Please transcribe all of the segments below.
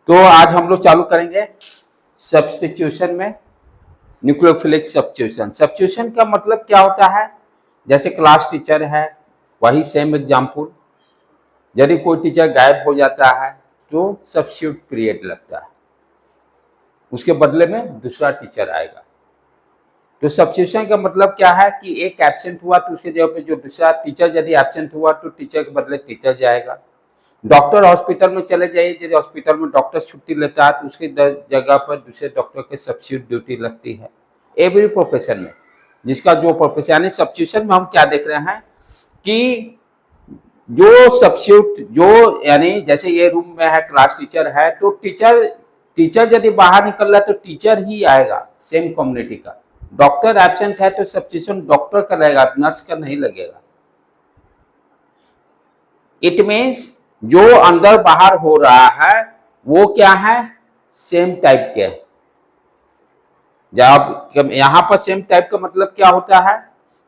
तो आज हम लोग चालू करेंगे सब्स्टिट्यूशन में न्यूक्लियोफिलिक सब्स्टिट्यूशन। सब्स्टिट्यूशन का मतलब क्या होता है? जैसे क्लास टीचर है, वही सेम एग्जाम्पल, यदि कोई टीचर गायब हो जाता है तो सब्स्टिट्यूट पीरियड लगता है, उसके बदले में दूसरा टीचर आएगा। तो सब्स्टिट्यूशन का मतलब क्या है कि एक एब्सेंट हुआ तो उसके जगह पे जो दूसरा टीचर यदि एब्सेंट हुआ तो टीचर के बदले टीचर जाएगा। डॉक्टर हॉस्पिटल में चले जाइए, यदि हॉस्पिटल में डॉक्टर छुट्टी लेता है तो उसकी जगह पर दूसरे डॉक्टर के सब्स्टिट्यूट ड्यूटी लगती है। एवरी प्रोफेशन में जिसका जो प्रोफेशन, यानी सब्स्टिट्यूशन में हम क्या देख रहे हैं कि जो सब्स्टिट्यूट जो यानी जैसे ये रूम में है क्लास टीचर है तो टीचर यदि बाहर निकल रहा है तो टीचर ही आएगा सेम कम्युनिटी का। डॉक्टर एब्सेंट है तो सब्स्टिट्यूशन डॉक्टर का लगेगा, नर्स का नहीं लगेगा। इट मीन्स जो अंदर बाहर हो रहा है वो क्या है, सेम टाइप के। जब यहां पर सेम टाइप का मतलब क्या होता है,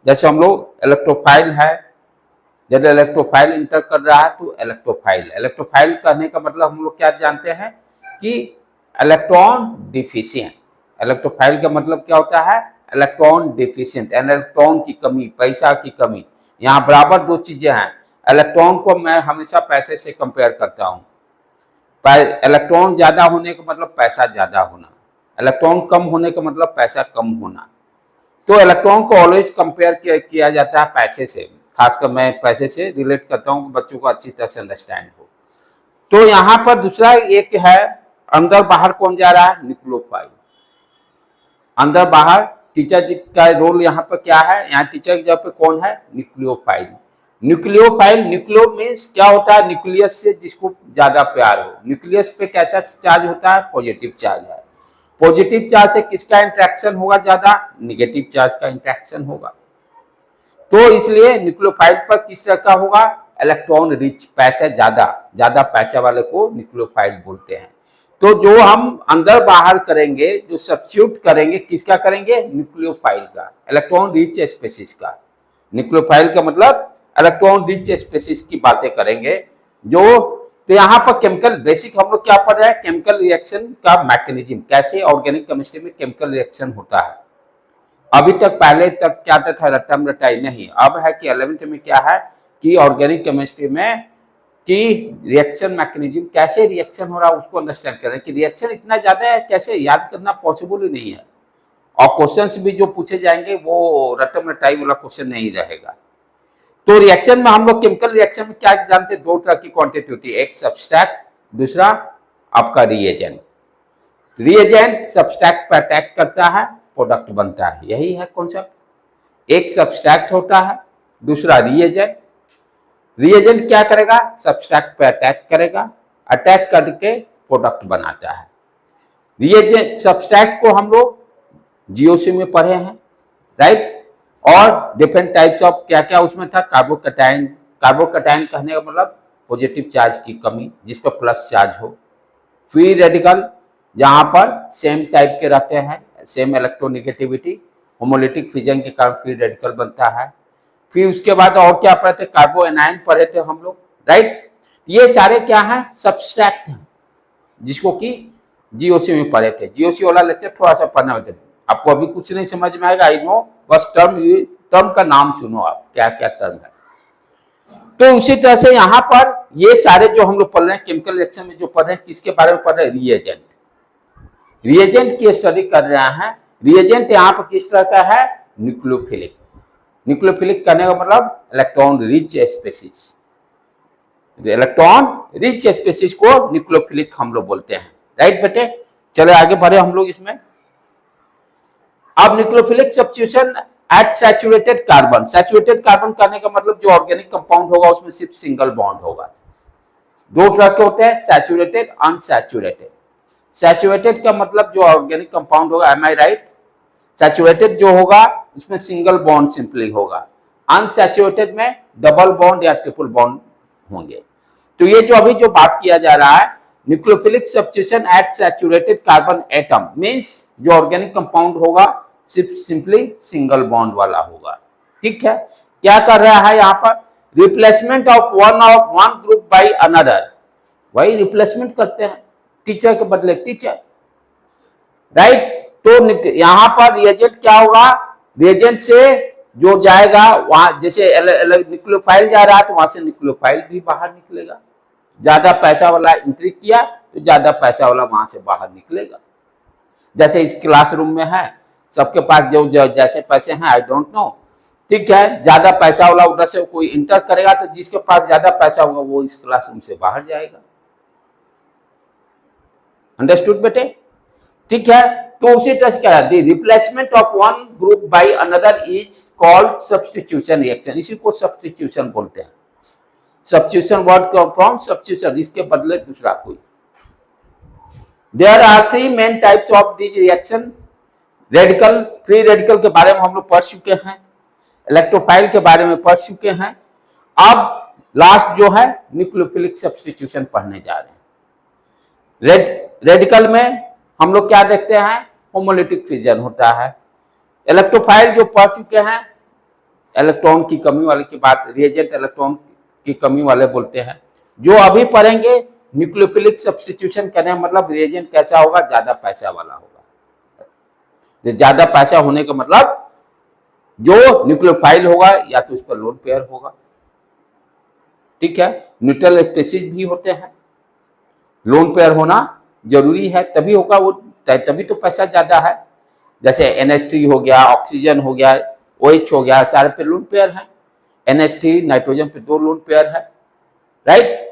जैसे हम लोग इलेक्ट्रोफाइल है, जब इलेक्ट्रोफाइल इंटर कर रहा है तो इलेक्ट्रोफाइल कहने का मतलब हम लोग क्या जानते हैं कि इलेक्ट्रॉन डिफिशिएंट। इलेक्ट्रोफाइल का मतलब क्या होता है, इलेक्ट्रॉन डिफिशिएंट, इलेक्ट्रॉन की कमी, पैसा की कमी। यहाँ बराबर दो चीजें हैं। इलेक्ट्रॉन को मैं हमेशा पैसे से कंपेयर करता हूँ। इलेक्ट्रॉन ज्यादा होने का मतलब पैसा ज्यादा होना, इलेक्ट्रॉन कम होने का मतलब पैसा कम होना। तो इलेक्ट्रॉन को ऑलवेज कंपेयर किया जाता है पैसे से, खासकर मैं पैसे से रिलेट करता हूँ, बच्चों को अच्छी तरह से अंडरस्टैंड हो। तो यहाँ पर दूसरा एक है, अंदर बाहर कौन जा रहा है, न्यूक्लियोफाइल। अंदर बाहर टीचर का रोल यहाँ पर क्या है, यहाँ टीचर की जगह पे कौन है, न्यूक्लियोफाइल। न्यूक्लियो मीन्स क्या होता है, न्यूक्लियस से जिसको ज्यादा प्यार हो। न्यूक्लियस पे कैसा चार्ज होता है, पॉजिटिव चार्ज है। पॉजिटिव चार्ज से किसका इंट्रैक्शन होगा ज्यादा, निगेटिव चार्ज का इंट्रैक्शन होगा। तो इसलिए न्यूक्लियोफाइल पर किस तरह का होगा, इलेक्ट्रॉन रिच, पैसा ज्यादा पैसे वाले को न्यूक्लियोफाइल बोलते हैं। तो जो हम अंदर बाहर करेंगे, जो सब्स्टिट्यूट करेंगे, किसका करेंगे, न्यूक्लियोफाइल का, इलेक्ट्रॉन रिच स्पीशीज का। न्यूक्लियोफाइल का मतलब इलेक्ट्रॉन रिच स्पीशीज की बातें करेंगे। जो तो यहाँ पर केमिकल बेसिक हम लोग क्या पढ़ रहे हैं, केमिकल रिएक्शन का मैकेनिज्म, कैसे ऑर्गेनिक केमिस्ट्री में केमिकल रिएक्शन होता है। अभी तक पहले तक क्या था, रटम रटाई नहीं। अब है कि 11th में क्या है कि ऑर्गेनिक केमिस्ट्री में कि रिएक्शन मैकेनिज्म, कैसे रिएक्शन हो रहा है उसको अंडरस्टैंड करें। कि रिएक्शन इतना ज्यादा है, कैसे याद करना पॉसिबल ही नहीं है। और क्वेश्चंस भी जो पूछे जाएंगे वो रटम रटाई वाला क्वेश्चन नहीं रहेगा। तो रिएक्शन में हम लोग केमिकल रिएक्शन में क्या जानते हैं, दो तरह की क्वांटिटी होती है, एक सब्सट्रैक्ट, दूसरा आपका रिएजेंट। रिएजेंट सब्सट्रैक्ट पर अटैक करता है, प्रोडक्ट बनता है, यही है कॉन्सेप्ट। एक सब्सट्रैक्ट होता है, दूसरा रिएजेंट। रिएजेंट क्या करेगा, सब्सट्रैक्ट पे अटैक करेगा, अटैक करके प्रोडक्ट बनाता है। रिएजेंट सब्सट्रैक्ट को हम लोग जीओसी में पढ़े हैं, राइट। और डिफरेंट टाइप्स ऑफ क्या क्या उसमें था, कार्बोकैटायन। कार्बोकैटायन कहने का मतलब पॉजिटिव चार्ज की कमी, जिस पर प्लस चार्ज हो। फ्री रेडिकल जहां पर सेम टाइप के रहते हैं, सेम इलेक्ट्रोनेगेटिविटी, होमोलिटिक फिजन के कारण फ्री रेडिकल बनता है। फिर उसके बाद और क्या पढ़े थे, कार्बो एनायन पढ़े थे हम लोग, राइट। ये सारे क्या है, सब्सट्रैक्ट हैं, जिसको कि जीओसी में पढ़े थे। जीओसी वाला लेक्चर थोड़ा सा पढ़ना होता है, आपको अभी कुछ नहीं समझ में आएगा, आई नो, बस टर्म का नाम सुनो आप, क्या क्या टर्म है। तो उसी तरह से यहाँ पर ये सारे जो हम लोग पढ़ रहे हैं केमिकल रिएक्शन में जो पढ़ रहे हैं, किसके बारे में पढ़ रहे हैं, रिएजेंट। रिएजेंट की स्टडी कर रहे हैं। रिएजेंट यहाँ पर किस तरह का है, न्यूक्लियोफिलिक। न्यूक्लियोफिलिक करने का मतलब electron rich species, electron rich species को न्यूक्लियोफिलिक हम लोग बोलते हैं, राइट बेटे। चले आगे बढ़े हम लोग इसमें। अब nucleophilic substitution at saturated carbon. Saturated carbon करने का मतलब जो ऑर्गेनिक कंपाउंड होगा उसमें सिर्फ सिंगल बॉन्ड होगा। दो तरह के होते हैं, सैचुरेटेड, अनसैचुरेटेड। सैचुरेटेड का मतलब जो ऑर्गेनिक कंपाउंड होगा, एम आई राइट। सैचुरेटेड जो होगा उसमें सिंगल बॉन्ड सिंपली होगा। अनसैचुरेटेड में डबल बॉन्ड या ट्रिपल बॉन्ड होंगे। तो ये जो अभी जो बात किया जा रहा है, nucleophilic substitution at saturated carbon atom, means जो ऑर्गेनिक कंपाउंड होगा सिर्फ सिंपली सिंगल बॉन्ड वाला होगा, ठीक है। क्या कर रहा है यहाँ पर, replacement of one group by another, वही रिप्लेसमेंट करते हैं। टीचर के बदले टीचर, राइट। तो यहां पर रिएजेंट क्या होगा, रिएजेंट से जो जाएगा वहां, जैसे न्यूक्लियोफाइल जा रहा है तो वहां से न्यूक्लियोफाइल भी बाहर निकलेगा। ज्यादा पैसा वाला एंट्री किया तो ज्यादा पैसा वाला वहां से बाहर निकलेगा। जैसे इस क्लासरूम में है, सबके पास जो जैसे पैसे हैं आई डोंट नो, ठीक है। ज्यादा पैसा वाला उधर से कोई इंटर करेगा तो जिसके पास ज्यादा पैसा होगा वो इस क्लासरूम से बाहर जाएगा। अंडरस्टूड बेटे, ठीक है। तो उसी तरह से क्या है, replacement of one group by another is called substitution reaction. इसी को सब्स्टिट्यूशन बोलते हैं। सब्स्टिट्यूशन वर्ड फ्रॉम सब्स्टिट्यूशन, इसके बदले दूसरा कोई। There are three main types of this reaction. Radical, free radical के बारे में हम लोग पढ़ चुके हैं, इलेक्ट्रोफाइल के बारे में पढ़ चुके हैं। अब लास्ट जो है न्यूक्लियोफिलिक सब्स्टिट्यूशन पढ़ने जा रहे हैं। रेडिकल में हम लोग क्या देखते हैं, होमोलिटिक फिजन होता है। इलेक्ट्रोफाइल जो पढ़ चुके हैं, इलेक्ट्रॉन की कमी वाले की बात, रिएजेंट इलेक्ट्रॉन की कमी वाले बोलते हैं। जो अभी पढ़ेंगे न्यूक्लियोफिलिक सब्स्टिट्यूशन करने मतलब रिएजेंट कैसा होगा, ज्यादा पैसा वाला होगा। ज्यादा पैसा होने का मतलब जो न्यूक्लियोफाइल होगा या तो उस पर लोन पेयर होगा, ठीक है। न्यूट्रल स्पेसीज भी होते हैं, लोन पेयर होना जरूरी है, तभी होगा वो, तभी तो पैसा ज्यादा है। जैसे NH3 हो गया, ऑक्सीजन हो गया, OH हो गया, सारे पे लोन पेयर है। NH3 नाइट्रोजन पे 2 लोन पेयर है, राइट।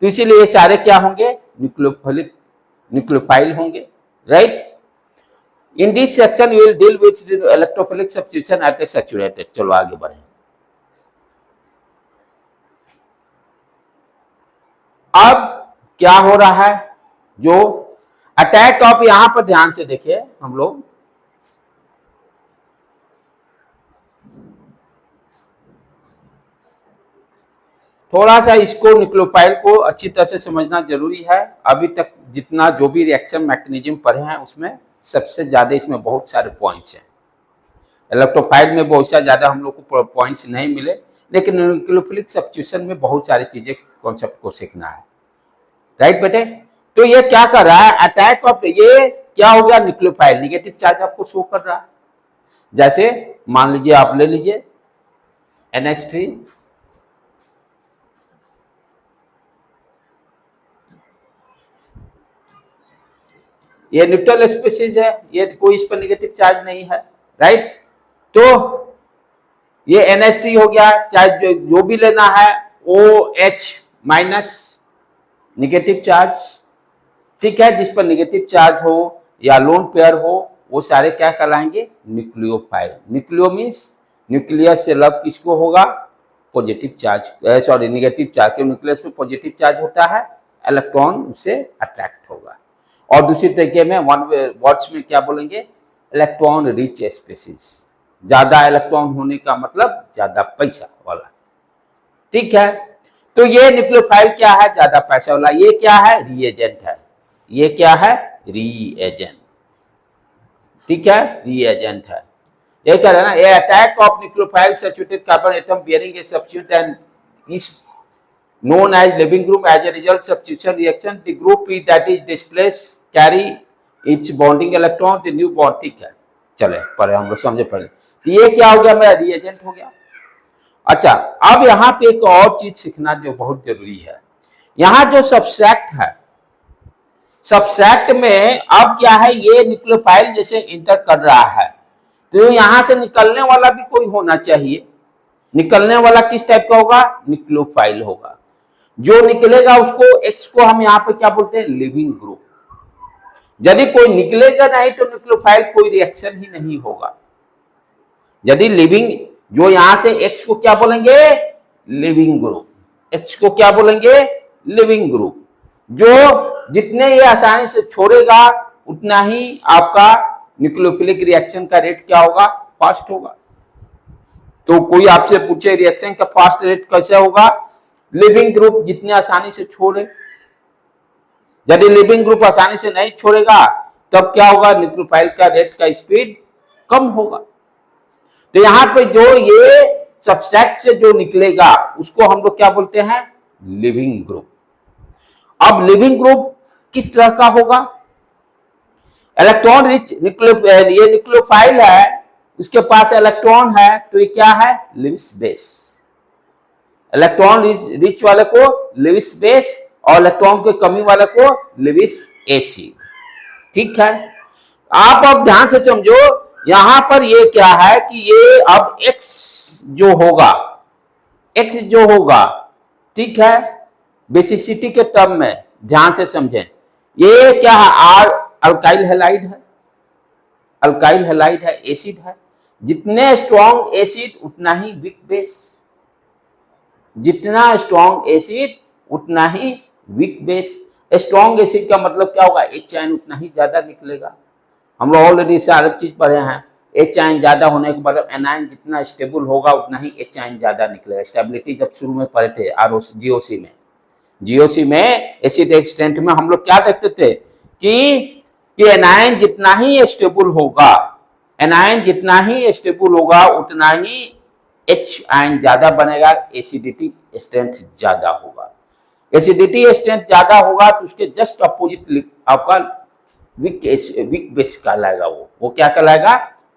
तो इसीलिए ये सारे क्या होंगे, न्यूक्लियोफाइल होंगे, right. In this section we will deal with electrophilic substitution at a saturated. चलो आगे बढ़े। अब क्या हो रहा है, जो अटैक ऑफ, यहां पर ध्यान से देखिए हम लोग, थोड़ा सा इसको न्यूक्लियोफाइल को अच्छी तरह से समझना जरूरी है। अभी तक जितना जो भी रिएक्शन मैकेनिज्म पढ़े हैं उसमें सबसे ज्यादा इसमें बहुत सारे पॉइंट्स हैं। इलेक्ट्रोफाइल में बहुत ज्यादा हम लोग को पॉइंट्स नहीं मिले, लेकिन न्यूक्लियोफिलिक सब्स्टिट्यूशन में बहुत सारी चीजें, कॉन्सेप्ट को सीखना है, राइट बेटे। तो ये क्या कर रहा है, अटैक ऑफ, ये क्या हो गया, न्यूक्लियोफाइल निगेटिव चार्ज आपको शो कर रहा है। जैसे मान लीजिए आप ले लीजिए NH3, ये न्यूट्रल स्पीशीज है, ये कोई इस पर नेगेटिव चार्ज नहीं है, राइट। तो ये NH3 हो गया, चाहे जो भी लेना है, OH माइनस निगेटिव चार्ज, ठीक है। जिस पर नेगेटिव चार्ज हो या लोन पेयर हो वो सारे क्या कहलाएंगे, न्यूक्लियोफाइल। न्यूक्लियो मीन्स न्यूक्लियस से लब किसको होगा, positive charge, sorry negative charge, क्योंकि न्यूक्लियस में पॉजिटिव चार्ज होता है, इलेक्ट्रॉन उससे अट्रैक्ट होगा। और दूसरी तरीके में वन वर्ड्स में क्या बोलेंगे, इलेक्ट्रॉन रिच स्पीशीज। ज्यादा इलेक्ट्रॉन होने का मतलब ज्यादा पैसा वाला, ठीक है। तो ये न्यूक्लियोफाइल क्या है, ज्यादा पैसा वाला। ये क्या है, रिएजेंट है। ये क्या है, रिएजेंट, ठीक है, रिएजेंट है। ये कह रहे हैं ना, ये attack of nucleophile saturated carbon atom bearing A substitute and is known as living group. As a result substitution reaction, the group P that is displaced carry its bonding electron the new bond, ठीक है। चले पहले हम लोग समझे पहले, तो ये क्या हो गया, मेरा रिएजेंट हो गया। अच्छा, अब यहाँ पे एक और चीज सीखना जो बहुत जरूरी है, यहाँ जो सब्सट्रैक्ट है, सब्सट्रैक्ट में अब क्या है, ये न्यूक्लियोफाइल जैसे इंटर कर रहा है, तो यहाँ से निकलने वाला भी कोई होना चाहिए। निकलने वाला किस टाइप का होगा, न्यूक्लियोफाइल होगा। जो निकलेगा उसको X को हम यहाँ पे क्या बोलते हैं, लिविंग ग्रुप। यदि कोई निकलेगा नहीं तो न्यूक्लियोफाइल कोई रिएक्शन ही नहीं होगा। यदि लिविंग, जो यहां से X को क्या बोलेंगे, लिविंग ग्रुप। X को क्या बोलेंगे, लिविंग ग्रुप। जो जितने ये आसानी से छोड़ेगा उतना ही आपका न्यूक्लियोफिलिक रिएक्शन का रेट क्या होगा, फास्ट होगा। तो कोई आपसे पूछे रिएक्शन का फास्ट रेट कैसे होगा, लिविंग ग्रुप जितने आसानी से छोड़े। यदि लिविंग ग्रुप आसानी से नहीं छोड़ेगा तब क्या होगा, न्यूक्लियोफाइल का रेट का स्पीड कम होगा। तो यहां पे जो ये सब्सट्रैक्ट से जो निकलेगा उसको हम लोग क्या बोलते हैं, लिविंग ग्रुप। अब लिविंग ग्रुप किस तरह का होगा? इलेक्ट्रॉन रिच ये न्यूक्लियोफाइल है, उसके पास इलेक्ट्रॉन है, तो ये क्या है? Lewis base. इलेक्ट्रॉन रिच वाले को लिविस बेस और इलेक्ट्रॉन के कमी वाले को लिविस एसिड। ठीक है, आप अब ध्यान से समझो, यहां पर ये क्या है कि ये अब X जो होगा, X जो होगा, ठीक है, बेसिसिटी के टर्म में ध्यान से समझें, ये क्या है? आर अल्काइल हैलाइड है, अल्काइल हैलाइड है, एसिड है। जितने स्ट्रॉन्ग एसिड उतना ही वीक बेस, जितना स्ट्रॉन्ग एसिड उतना ही वीक बेस। स्ट्रॉन्ग एसिड का मतलब क्या होगा? एच आयन उतना ही ज्यादा निकलेगा। हम लोग ऑलरेडी सारे चीज पढ़े हैं, एच आयन ज्यादा होने के मतलब एनायन जितना स्टेबल होगा उतना ही एच आयन ज्यादा निकलेगा। स्टेबिलिटी जब शुरू में पढ़े थे जीओसी में, जीओसी में एसिड एक्सटेंट में हम लोग क्या देखते थे कि एनायन जितना ही स्टेबल होगा, एनायन जितना ही स्टेबल होगा उतना ही एच आयन ज्यादा बनेगा, एसिडिटी स्ट्रेंथ ज्यादा होगा। एसिडिटी स्ट्रेंथ ज्यादा होगा तो उसके जस्ट अपोजिट आपका वीक बेस कहलाएगा। वो क्या कहलाएगा?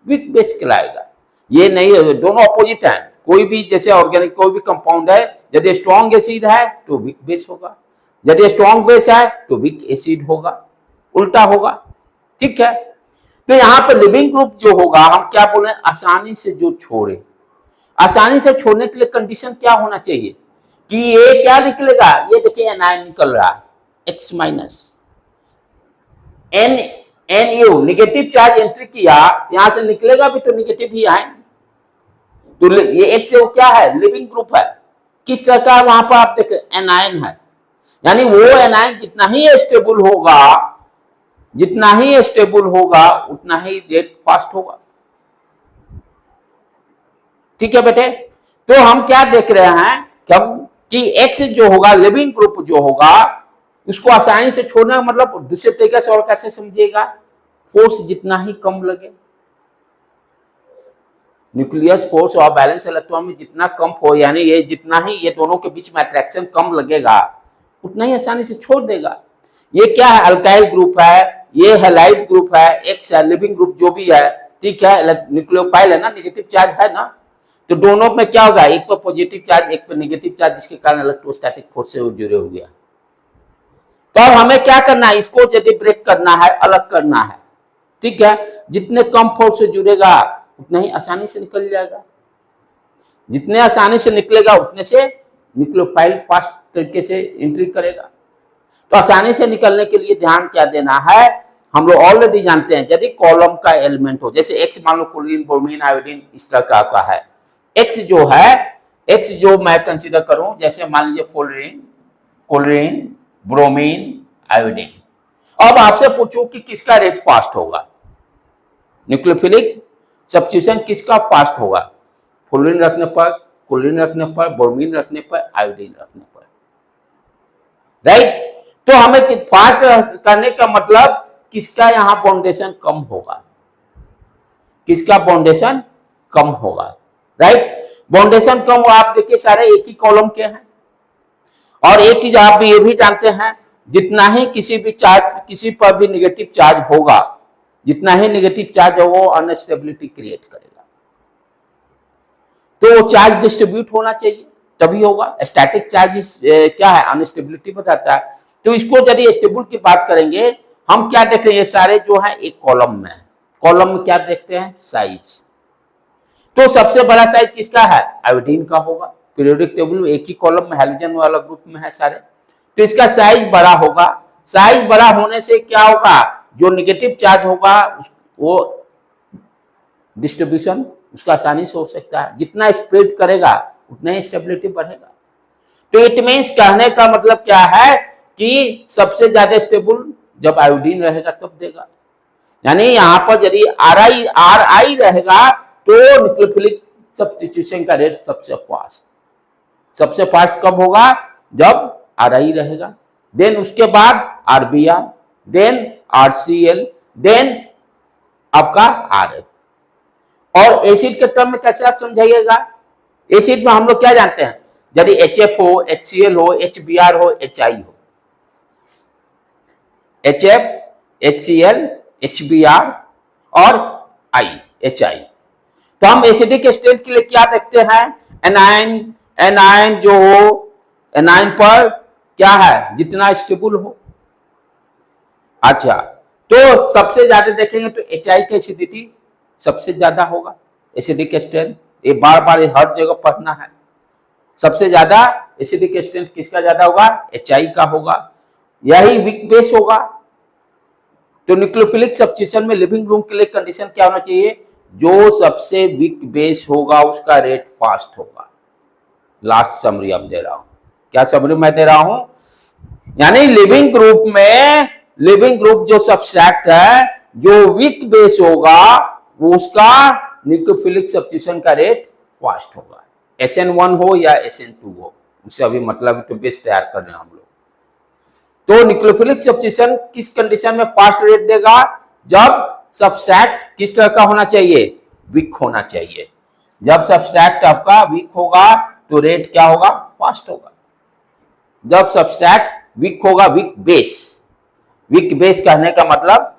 वीक बेस कहलाएगा। ये नहीं, दोनों अपोजिट हैं। कोई भी जैसे ऑर्गेनिक कोई भी कंपाउंड है, यदि स्ट्रॉन्ग एसिड है तो वीक बेस होगा, यदि स्ट्रॉन्ग बेस है तो वीक एसिड होगा, उल्टा होगा। ठीक है, तो यहाँ पर लिविंग ग्रुप जो होगा, हम क्या बोले? आसानी से जो छोड़े। आसानी से छोड़ने के लिए कंडीशन क्या होना चाहिए कि ये क्या निकलेगा? ये देखिए एनायन निकल रहा है, X minus NU negative charge entry किया, यहां से निकलेगा भी तो निगेटिव ही आए। तो ये X वो क्या है? लिविंग ग्रुप है। किस तरह का? वहां पर आप देखें एनायन है, यानी वो एनायन जितना ही स्टेबल होगा, जितना ही स्टेबल होगा उतना ही रेट फास्ट होगा। ठीक है बेटे, तो हम क्या देख रहे हैं कि X जो होगा, लिविंग ग्रुप जो होगा, उसको आसानी से छोड़ना मतलब दूसरे तरीके से और कैसे समझिएगा? फोर्स जितना ही कम लगे, न्यूक्लियस फोर्स और बैलेंस इलेक्ट्रॉन में जितना कम हो, यानी ये जितना ही ये दोनों के बीच में अट्रैक्शन कम लगेगा उतना ही आसानी से छोड़ देगा। ये क्या है? अल्काइल ग्रुप है, ये हैलाइड ग्रुप है, X है, लिविंग ग्रुप जो भी है, ठीक है, न्यूक्लियोफाइल है ना, नेगेटिव चार्ज है ना, तो दोनों में क्या होगा? एक पर पॉजिटिव चार्ज, एक पर नेगेटिव चार्ज, जिसके कारण इलेक्ट्रोस्टैटिक फोर्स से जुड़े हो गया। तो अब हमें क्या करना है? इसको यदि ब्रेक करना है, अलग करना है, ठीक है, जितने कम फोर्स से जुड़ेगा उतना ही आसानी से निकल जाएगा। जितने आसानी से निकलेगा उतने से न्यूक्लियोफाइल फास्ट तरीके से एंट्री करेगा। तो आसानी से निकलने के लिए ध्यान क्या देना है? हम लोग ऑलरेडी जानते हैं, यदि कॉलम का एलिमेंट हो, जैसे X मान लो क्लोरीन, ब्रोमीन, आयोडीन, इस तरह का है। X जो है, X जो मैं कंसीडर करूं, जैसे मान लीजिए क्लोरीन, ब्रोमीन, आयोडीन। अब आपसे पूछूं कि किसका रेट फास्ट होगा? न्यूक्लियोफिलिक सब्स्टिट्यूशन किसका फास्ट होगा? फ्लोरीन रखने पर, क्लोरीन रखने पर, ब्रोमीन रखने पर, आयोडीन रखने पर, राइट? तो हमें फास्ट करने का मतलब किसका यहां बाउंडेशन कम होगा, किसका बाउंडेशन कम होगा, राइट? बाउंडेशन कम हो, आप देखिए सारे एक ही कॉलम के हैं। और एक चीज आप भी ये भी जानते हैं, जितना ही किसी भी चार्ज, किसी पर भी नेगेटिव चार्ज होगा, जितना ही नेगेटिव चार्ज है वो अनस्टेबिलिटी क्रिएट करेगा। तो वो चार्ज डिस्ट्रीब्यूट होना चाहिए तभी होगा। स्टैटिक चार्ज क्या है? अनस्टेबिलिटी बताता है। तो इसको यदि स्टेबल की बात करेंगे, हम क्या देख रहे हैं? ये सारे जो है एक कॉलम में है। कॉलम में क्या देखते हैं? साइज। तो सबसे बड़ा साइज किसका है? आयोडीन का होगा। पीरियोडिक टेबल में एक ही कॉलम में हैलोजन वाला ग्रुप में है सारे, तो इसका साइज बड़ा होगा। साइज बड़ा होने से क्या होगा? जो नेगेटिव चार्ज होगा वो डिस्ट्रीब्यूशन उसका आसानी से हो सकता है। जितना स्प्रेड करेगा उतना ही स्टेबिलिटी बढ़ेगा। तो इट मींस कहने का मतलब क्या है कि सबसे ज्यादा स्टेबल जब आयोडीन रहेगा तब देगा। यानी यहां पर यदि RI रहेगा तो न्यूक्लियोफिलिक सब्स्टिट्यूशन का रेट सबसे फास्ट कब होगा? जब RI रहेगा, देन उसके बाद RBr, देन RCl, देन आपका RF। और एसिड के टर्म में कैसे आप समझाइएगा? एसिड में हम लोग क्या जानते हैं? यदि HF हो, HCl हो, HBr हो, HI हो, HF, HCl, HBr और I, HI। तो हम एसिडिक स्टेट के लिए क्या देखते हैं, एनायन, एनायन जो हो, एनायन पर क्या है, जितना स्टेबल हो। अच्छा, तो सबसे ज्यादा देखेंगे तो HI की एसिडिटी सबसे ज्यादा होगा एसिडिक स्टेट। ये बार बार हर जगह पढ़ना है। सबसे ज्यादा एसिडिक स्टेट किसका ज्यादा होगा, HI का होगा। यही वीक बेस होगा। तो न्यूक्लियोफिलिक सब्स्टिट्यूशन में लिविंग रूम के लिए कंडीशन क्या होना चाहिए, जो सबसे वीक बेस होगा उसका रेट फास्ट होगा। लास्ट समरी अब दे रहा हूं, क्या समरी मैं दे रहा हूं, यानी लिविंग ग्रुप में, लिविंग ग्रुप जो सब्सट्रैक्ट है, जो वीक बेस होगा वो उसका न्यूक्लियोफिलिक सब्स्टिट्यूशन का रेट फास्ट होगा। SN1 हो या SN2 हो, उससे अभी मतलब तो बेस तैयार कर रहे हैं हम लोग। तो न्यूक्लियोफिलिक सब्स्टिट्यूशन किस कंडीशन में फास्ट रेट देगा, जब सब्सट्रैक्ट किस तरह का होना चाहिए, वीक होना चाहिए। जब सब्सट्रैक्ट आपका वीक होगा तो रेट क्या होगा, फास्ट होगा। जब सब्सट्रैक्ट वीक होगा, वीक बेस, वीक बेस कहने का मतलब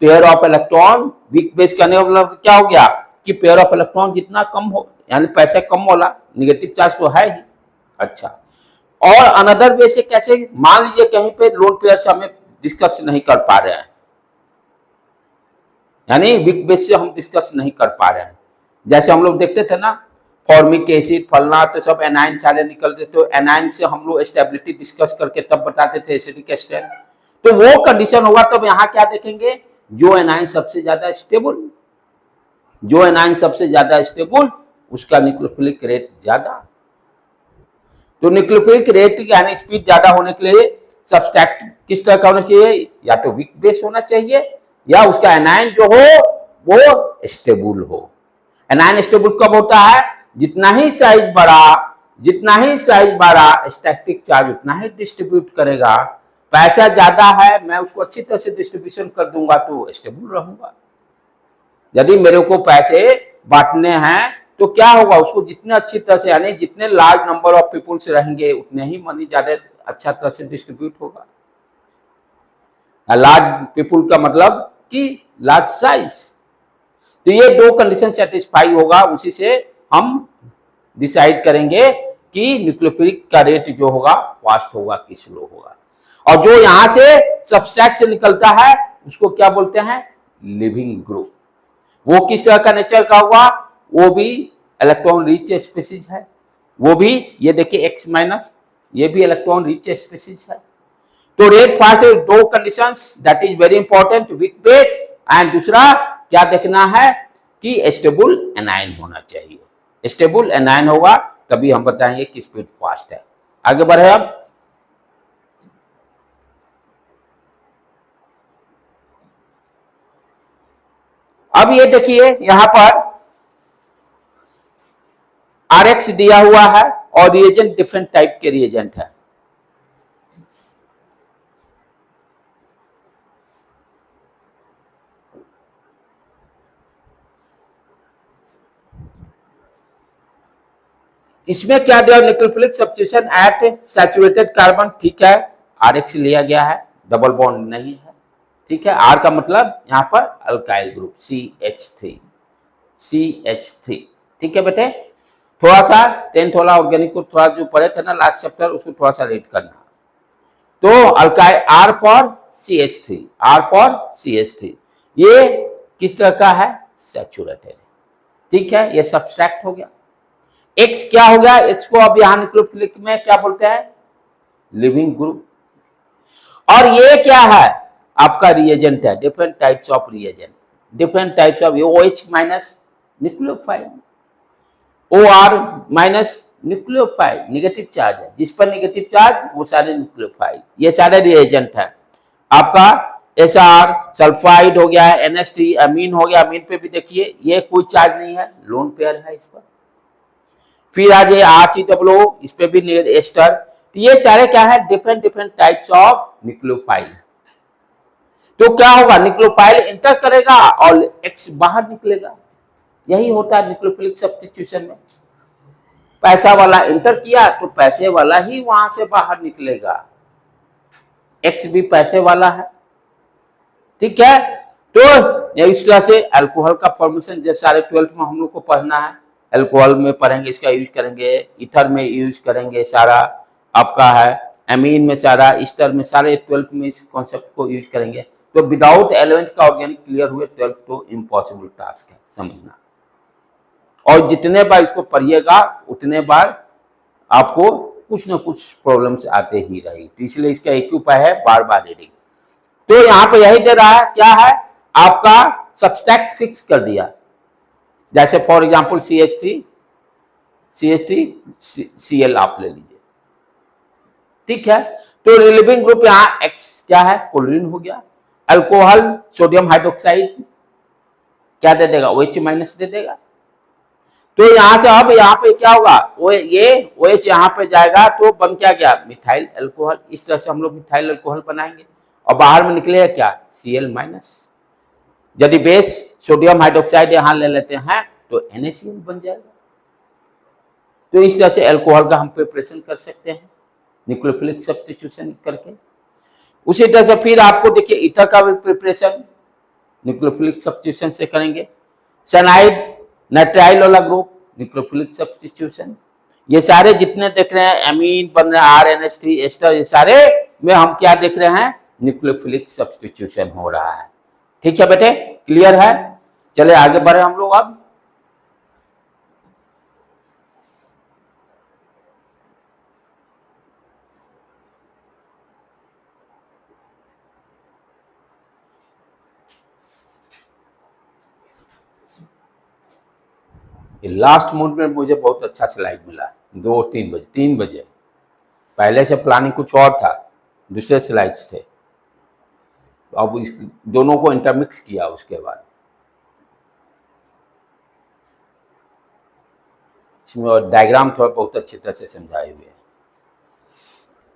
pair of electron, weak base कहने का मतलब क्या हो गया कि पेयर ऑफ इलेक्ट्रॉन जितना कम हो, यानी पैसे कम वाला, निगेटिव चार्ज तो है ही। अच्छा, और अनदर वे से कैसे, मान लीजिए कहीं पे लोन पेयर से हमें डिस्कस नहीं कर पा रहे हैं, यानी वीक बेस से हम डिस्कस नहीं कर पा रहे हैं। जैसे हम लोग देखते थे ना, फॉर्मिक एसिड फलना, तो सब एनाइन सारे निकलते, तो एनाइन से हम लोग स्टेबिलिटी डिस्कस करके तब बताते थे एसिडिक स्टेट। तो वो कंडीशन होगा तब यहाँ क्या देखेंगे, जो एनाइन सबसे ज्यादा स्टेबल, जो एनाइन सबसे ज्यादा स्टेबल उसका न्यूक्लियोफिलिक रेट ज्यादा। तो न्यूक्लियोफिलिक रेट यानी स्पीड ज्यादा होने के लिए सब्सट्रैक्ट किस तरह का होना चाहिए, या तो वीक बेस होना चाहिए या उसका एनाइन जो हो वो स्टेबल हो। एनाइन स्टेबल कब होता है, जितना ही साइज बड़ा, जितना ही साइज बड़ा स्टैटिक चार्ज उतना ही डिस्ट्रीब्यूट करेगा। पैसा ज्यादा है, मैं उसको अच्छी तरह से डिस्ट्रीब्यूशन कर दूंगा तो स्टेबल रहूंगा। यदि मेरे को पैसे बांटने हैं तो क्या होगा, उसको जितने अच्छी तरह से, यानी जितने लार्ज नंबर ऑफ पीपुल्स रहेंगे उतने ही मनी ज्यादा अच्छा तरह से डिस्ट्रीब्यूट होगा। लार्ज पीपुल का मतलब कि लार्ज साइज। तो ये दो कंडीशन सेटिस्फाई होगा, उसी से हम डिसाइड करेंगे कि न्यूक्लियोफिलिक का रेट जो होगा फास्ट होगा कि स्लो होगा। और जो यहां से सब्सट्रैक्ट से निकलता है उसको क्या बोलते हैं, लिविंग ग्रुप। वो किस तरह का नेचर का होगा, वो भी इलेक्ट्रॉन रिच स्पीसीज है, वो भी ये देखिए X माइनस, ये भी इलेक्ट्रॉन रिच स्पीसीज है। तो रेट फास्ट है, दो conditions that is very important, weak base and दूसरा क्या देखना है कि स्टेबल एनाइन होना चाहिए। स्टेबल एनाइन होगा तभी हम बताएंगे कि स्पीड फास्ट है। आगे बढ़े अब ये देखिए यहां पर RX दिया हुआ है और रिएजेंट डिफरेंट टाइप के रिएजेंट है। इसमें क्या दिया, nucleophilic substitution at saturated carbon, ठीक है, RX लिया गया है, डबल बॉन्ड नहीं है, ठीक है। R का मतलब यहां पर अल्काइल ग्रुप CH3, CH3, ठीक है बेटे। थोड़ा सा 10th वाला ऑर्गेनिक को थोड़ा जो पढ़े थे ना लास्ट चैप्टर, उसको थोड़ा सा रीड करना। तो alkyl R for CH3, R for CH3, ये किस तरह का है, सैचुरेटेड, ठीक है, ये सब्सट्रैक्ट हो गया। X क्या हो गया, X को अब यहां न्यूक्लियोफिलिक में क्या बोलते हैं, लिविंग ग्रुप। और ये क्या है, आपका रिएजेंट है, different types of reagent, different types of OH minus nucleophile, OR minus nucleophile, negative charge है, जिस पर निगेटिव चार्ज वो सारे न्यूक्लियोफाइल, ये सारे रिएजेंट है। आपका SR सल्फाइड हो गया, NH3 अमीन हो गया, अमीन पे भी देखिए ये कोई चार्ज नहीं है, लोन पेयर है इस पर। फिर आ जाए RCOO, इस पे भी एस्टर। तो ये सारे क्या है, different different types of nucleophile. तो क्या होगा, न्यूक्लियोफाइल इंटर करेगा और X बाहर निकलेगा। यही होता है न्यूक्लियोफिलिक सब्स्टिट्यूशन में, पैसा वाला इंटर किया तो पैसे वाला ही वहां से बाहर निकलेगा। X भी पैसे वाला है, ठीक है। तो इस तरह से अल्कोहल का फॉर्मेशन जैसे सारे 12th में हम लोग को पढ़ना है, अल्कोहल में पढ़ेंगे, इसका यूज करेंगे, ईथर में यूज करेंगे, सारा आपका है एमीन में, सारा ईस्टर में, सारे 12th में इस कॉन्सेप्ट को यूज करेंगे। तो विदाउट एलिमेंट का ऑर्गेनिक क्लियर हुए 12th तो इम्पॉसिबल टास्क है समझना। और जितने बार इसको पढ़िएगा उतने बार आपको कुछ ना कुछ प्रॉब्लम्स आते ही रहेगी, तो इसलिए इसका एक ही उपाय है बार बार रीडिंग। तो यहाँ पे यही दे रहा है, क्या है आपका सब्सट्रैक्ट फिक्स कर दिया, जैसे फॉर एग्जांपल CH3 Cl आप ले लीजिए, ठीक है। तो रिलीविंग ग्रुप यहाँ X क्या है, क्लोरीन हो गया। अल्कोहल सोडियम हाइड्रोक्साइड क्या दे देगा, OH माइनस दे देगा। तो यहां से अब यहाँ पे क्या होगा, ये OH यहाँ पे जाएगा तो बन क्या गया, मिथाइल अल्कोहल। इस तरह से हम लोग मिथाइल अल्कोहल बनाएंगे और बाहर में निकलेगा क्या, Cl माइनस। यदि बेस सोडियम हाइड्रोक्साइड यहां ले लेते हैं तो NaCl बन जाएगा। तो इस तरह से अल्कोहल का हम प्रिपरेशन कर सकते हैं न्यूक्लियोफिलिक सब्स्टिट्यूशन करके। उसी तरह से फिर आपको देखिए ईथर का भी प्रिपरेशन न्यूक्लियोफिलिक सब्स्टिट्यूशन से करेंगे। साइनाइड नाइट्राइल वाला ग्रुप न्यूक्लियोफिलिक सब्स्टिट्यूशन। ये सारे जितने देख रहे हैं एमीन बन रहे हैं, RNH3 एस्टर, ये सारे में हम क्या देख रहे हैं, न्यूक्लियोफिलिक सब्स्टिट्यूशन हो रहा है। ठीक है बेटे, क्लियर है। चले आगे बढ़े हम लोग। अब लास्ट मोड में मुझे बहुत अच्छा स्लाइड मिला, 3 बजे। पहले से प्लानिंग कुछ और था, दूसरे स्लाइड्स थे, तो अब इस दोनों को इंटरमिक्स किया। उसके बाद इसमें डायग्राम थोड़ा बहुत अच्छी तरह से समझाए हुए हैं।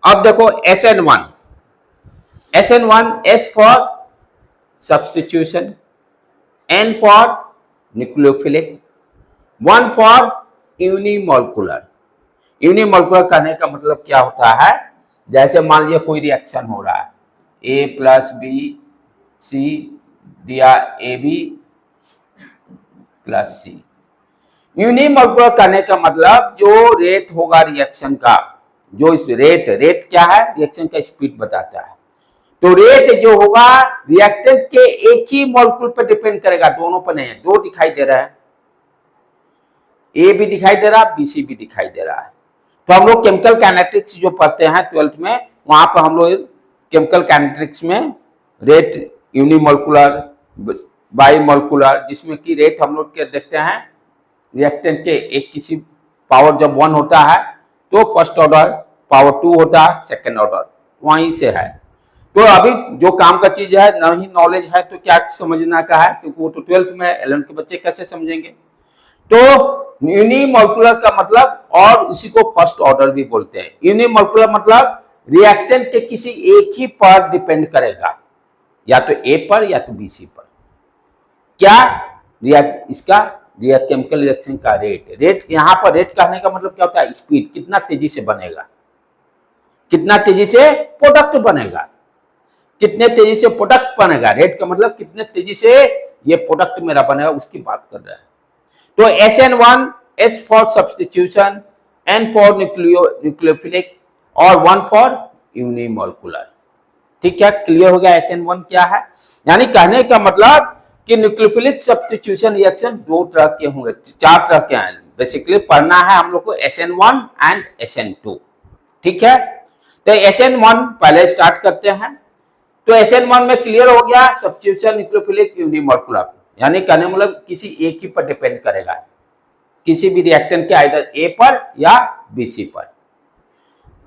अब देखो SN1 S for substitution, N for nucleophilic, 1 for unimolecular. Unimolecular कहने का मतलब क्या होता है, जैसे मान लीजिए कोई रिएक्शन हो रहा है, A+B+C दिया AB+C। यूनिमोलिकुलर कहने का मतलब जो रेट होगा रिएक्शन का, जो इस रेट क्या है, रिएक्शन का स्पीड बताता है। तो रेट जो होगा रिएक्टेंट के एक ही मॉलिक्यूल पर डिपेंड करेगा, दोनों पर नहीं है। दो दिखाई दे रहा है, ए भी दिखाई दे रहा है, BC भी दिखाई दे रहा है। तो हम लोग केमिकल काइनेटिक्स जो पढ़ते हैं 12th में, वहां पर हम लोग केमिकल काइनेटिक्स में रेट यूनिमोलिकुलर, बाईमोलिकुलर, जिसमें कि रेट हम लोग के देखते हैं रिएक्टेंट के एक किसी पावर जब 1 होता है तो फर्स्ट ऑर्डर, पावर 2 होता है सेकेंड ऑर्डर, वहीं से है। तो अभी जो काम का चीज है, नहीं नॉलेज है तो क्या समझना का है, क्योंकि वो तो 12th में 11th के बच्चे कैसे समझेंगे। तो यूनिमोलिकुलर का मतलब, और उसी को फर्स्ट ऑर्डर भी बोलते हैं। यूनिमोलिकुलर मतलब रिएक्टेंट के किसी एक ही पर डिपेंड करेगा, या तो ए पर या तो BC पर। क्या इसका केमिकल रिएक्शन का रेट यहां पर रेट कहने का मतलब क्या होता है, स्पीड, कितना तेजी से बनेगा, कितना तेजी से प्रोडक्ट बनेगा, कितने तेजी से प्रोडक्ट बनेगा। रेट का मतलब कितने तेजी से ये प्रोडक्ट मेरा बनेगा, उसकी बात कर रहा है। तो SN1 S for substitution, N for nucleophilic और 1 फॉर यूनिमोलिकुलर। ठीक है, क्लियर हो गया SN1 क्या है। यानी कहने का मतलब कि न्यूक्लियोफिलिक सब्स्टिट्यूशन रिएक्शन 2 तरह के होंगे, 4 तरह के हैं। बेसिकली पढ़ना है हम लोग को SN1 एंड SN2। ठीक है, तो SN1 पहले स्टार्ट करते हैं। तो SN1 में क्लियर हो गया, सब्स्टिट्यूशन न्यूक्लियोफिलिक यूनिमोलिकुलर, यानी कहने मतलब किसी एक ही पर डिपेंड करेगा, किसी भी रिएक्टेंट के आइदर A पर या BC पर।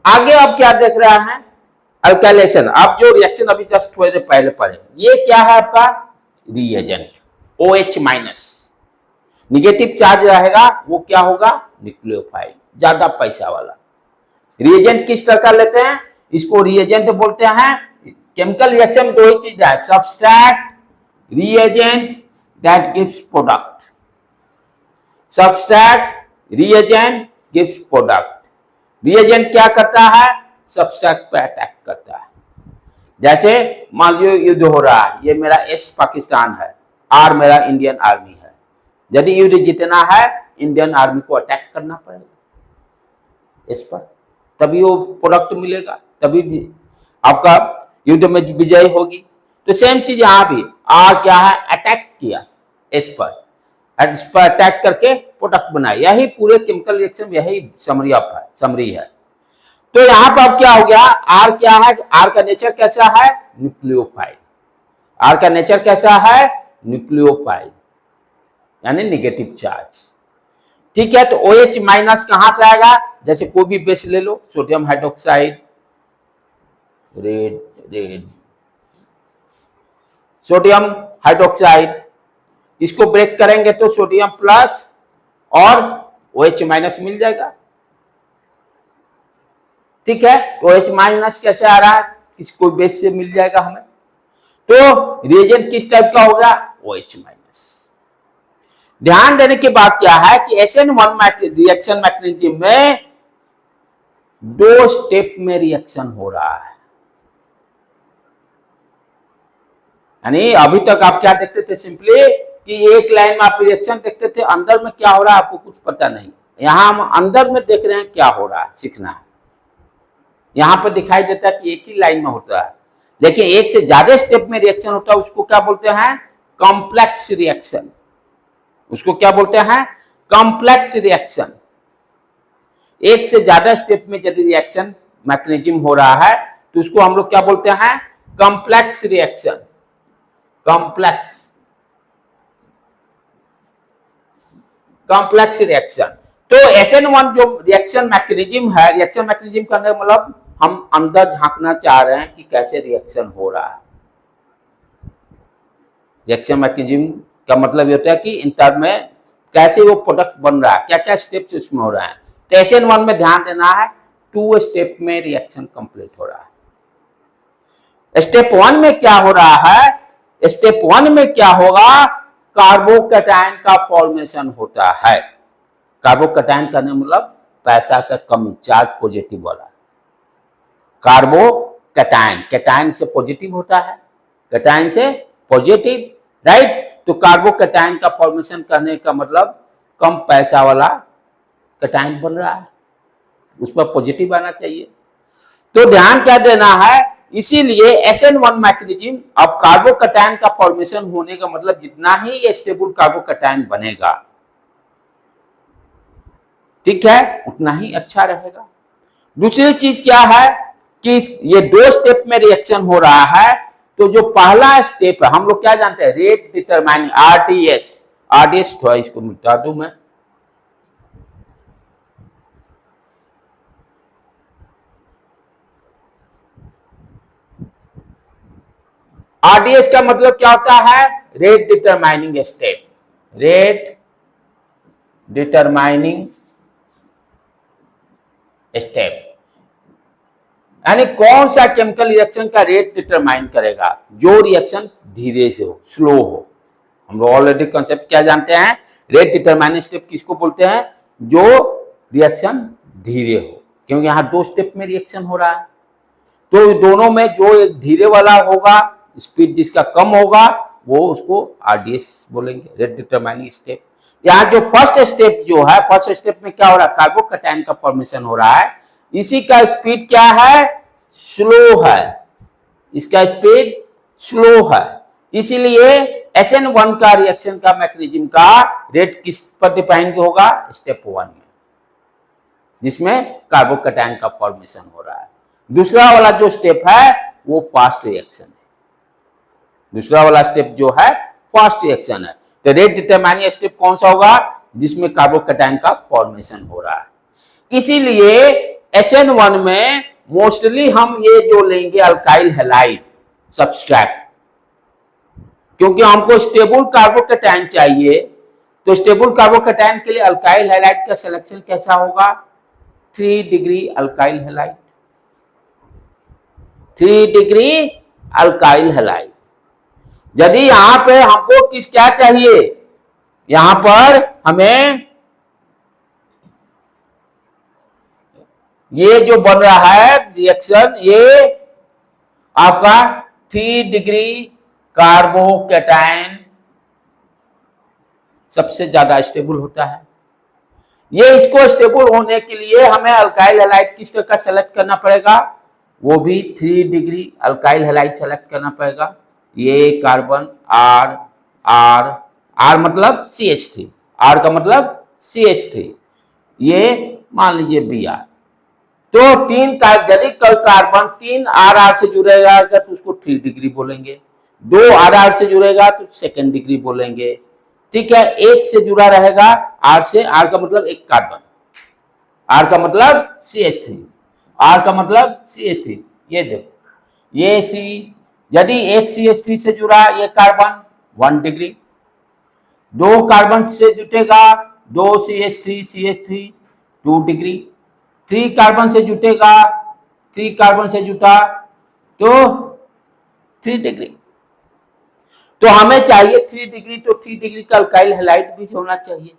आगे अब क्या देख रहा है, अल्काइलेशन। आप जो रिएक्शन अभी जस्ट थोड़े देर पहले पढ़े, ये क्या है आपका reagent, OH minus. Negative charge रहेगा वो क्या होगा, न्यूक्लियोफाइल, ज्यादा पैसा वाला। रिएजेंट किस तरह का लेते हैं, इसको रिएजेंट बोलते हैं। केमिकल रिएक्शन में दो ही चीज है, subtract, reagent that gives product. Substract, reagent gives product. reagent क्या करता है, सब्सट्रैक्ट पे अटैक करता है। जैसे मान लो युद्ध हो रहा है, ये मेरा एस पाकिस्तान है, आर मेरा इंडियन आर्मी है। यदि युद्ध जीतना है, इंडियन आर्मी को अटैक करना पड़ेगा इस पर, तभी वो प्रोडक्ट मिलेगा, तभी भी आपका युद्ध में विजय होगी। तो सेम चीज यहां भी, आर क्या है, अटैक किया इस पर अटैक करके प्रोडक्ट बनाया। यही पूरे केमिकल रिएक्शन, यही समरी है। तो यहां पर अब क्या हो गया, आर क्या है, आर का नेचर कैसा है, न्यूक्लियोफाइल। आर का नेचर कैसा है, न्यूक्लियोफाइल, यानी नेगेटिव चार्ज। ठीक है, तो OH माइनस कहां से आएगा, जैसे कोई भी बेस ले लो, sodium hydroxide, red sodium hydroxide, इसको ब्रेक करेंगे तो सोडियम प्लस और OH माइनस मिल जाएगा। ठीक है, तो OH माइनस कैसे आ रहा है, किसको बेस से मिल जाएगा हमें। तो रिएजेंट किस टाइप का होगा, OH माइनस। ध्यान देने की बात क्या है कि SN1 रिएक्शन मैकेनिज्म में 2 स्टेप में रिएक्शन हो रहा है। यानी अभी तक आप क्या देखते थे, सिंपली कि एक लाइन में आप रिएक्शन देखते थे, अंदर में क्या हो रहा है आपको कुछ पता नहीं। यहां हम अंदर में देख रहे हैं क्या हो रहा है, सीखना है। यहां पर दिखाई देता है कि एक ही लाइन में होता है, लेकिन एक से ज्यादा स्टेप में रिएक्शन होता है, उसको क्या बोलते हैं, कॉम्प्लेक्स रिएक्शन। उसको क्या बोलते हैं, कॉम्प्लेक्स रिएक्शन। एक से ज्यादा स्टेप में यदि रिएक्शन मैकेनिज्म हो रहा है तो उसको हम लोग क्या बोलते हैं, कॉम्प्लेक्स रिएक्शन। Complex reaction. तो SN1 जो रिएक्शन मैकेनिज्म है, रिएक्शन मैकेनिज्म करने का मतलब हम अंदर झांकना चाह रहे हैं कि कैसे रिएक्शन हो रहा है। रिएक्शन मैकेनिज्म का मतलब होता है कि इंटर में कैसे वो प्रोडक्ट बन रहा है, क्या क्या स्टेप्स उसमें हो रहा है। तो SN1 में ध्यान देना है, 2 स्टेप में रिएक्शन कंप्लीट हो रहा है। स्टेप 1 में क्या हो रहा है, स्टेप 1 में क्या होगा, कार्बोकैटायन का फॉर्मेशन होता है। कार्बोकैटायन करने मतलब पैसा का कमी, चार्ज पॉजिटिव वाला। कार्बोकैटायन, कैटायन से पॉजिटिव होता है, कैटायन से पॉजिटिव, राइट। तो कार्बोकैटायन का फॉर्मेशन करने का मतलब कम पैसा वाला कैटायन बन रहा है, उस पर पॉजिटिव आना चाहिए। तो ध्यान क्या देना है, इसीलिए SN1 मैकेनिज्म, अब कार्बोकैटायन का फॉर्मेशन होने का मतलब जितना ही ये स्टेबल कार्बोकैटायन बनेगा, ठीक है, उतना ही अच्छा रहेगा। दूसरी चीज क्या है कि ये 2 स्टेप में रिएक्शन हो रहा है, तो जो पहला स्टेप है, हम लोग क्या जानते हैं, रेट डिटरमाइनिंग, RDS थोड़ा इसको मिटा दूं मैं, RDS का मतलब क्या होता है, rate determining step. Rate determining step यानी कौन सा केमिकल रिएक्शन का रेट डिटरमाइन करेगा, जो रिएक्शन धीरे से हो, स्लो हो। हम लोग ऑलरेडी कंसेप्ट क्या जानते हैं, रेट डिटरमाइनिंग स्टेप किसको बोलते हैं, जो रिएक्शन धीरे हो, क्योंकि यहां 2 स्टेप में रिएक्शन हो रहा है। तो दोनों में जो एक धीरे वाला होगा, स्पीड जिसका कम होगा, वो उसको RDS बोलेंगे, रेट डिटरमाइनिंग स्टेप। यहाँ जो फर्स्ट स्टेप जो है, फर्स्ट स्टेप में क्या हो रहा है, कार्बोकैटायन का फॉर्मेशन हो रहा है, इसी का स्पीड क्या है, स्लो है, इसका स्पीड स्लो है। इसीलिए SN1 का रिएक्शन का मैकेनिज्म का रेट किस पर डिपेंड होगा, स्टेप 1 में, जिसमें कार्बोकैटायन का फॉर्मेशन हो रहा है। दूसरा वाला जो स्टेप है वो फास्ट रिएक्शन है, दूसरा वाला स्टेप जो है फास्ट रिएक्शन है। तो रेट डिटरमाइनिंग स्टेप कौन सा होगा, जिसमें कार्बोकैटायन का फॉर्मेशन हो रहा है। इसीलिए SN1 में मोस्टली हम ये जो लेंगे अल्काइल हैलाइड सब्सट्रैक्ट, क्योंकि हमको स्टेबल कार्बोकैटायन चाहिए। तो स्टेबल कार्बोकैटायन के लिए अल्काइल हैलाइड का सिलेक्शन कैसा होगा, 3 degree alkyl halide, 3 degree alkyl halide. यदि यहां पे हमको क्या चाहिए, यहां पर हमें ये जो बन रहा है रिएक्शन, ये आपका 3 डिग्री कार्बोकैटायन सबसे ज्यादा स्टेबल होता है। ये इसको स्टेबल होने के लिए हमें अल्काइल हैलाइड किस तरह का सेलेक्ट करना पड़ेगा, वो भी 3 डिग्री अल्काइल हैलाइड सेलेक्ट करना पड़ेगा। ये कार्बन आर आर आर मतलब CH3, आर का मतलब CH3, ये मान लीजिए Br। तो यदि कार्बन 3 RR से जुड़ेगा तो उसको 3 डिग्री बोलेंगे, 2 RR से जुड़ेगा तो 2 डिग्री बोलेंगे। ठीक है, एक से जुड़ा रहेगा R से, R का मतलब एक कार्बन, R का मतलब CH3, R का मतलब CH3। ये देखो, ये C, यदि एक CH3 से जुड़ा ये कार्बन 1 डिग्री, 2 कार्बन से जुटेगा 2 CH3 2 डिग्री, 3 कार्बन से जुटेगा, 3 कार्बन से जुटा तो 3 डिग्री। तो हमें चाहिए 3 डिग्री, तो 3 डिग्री का अल्काइल हैलाइड भी होना चाहिए,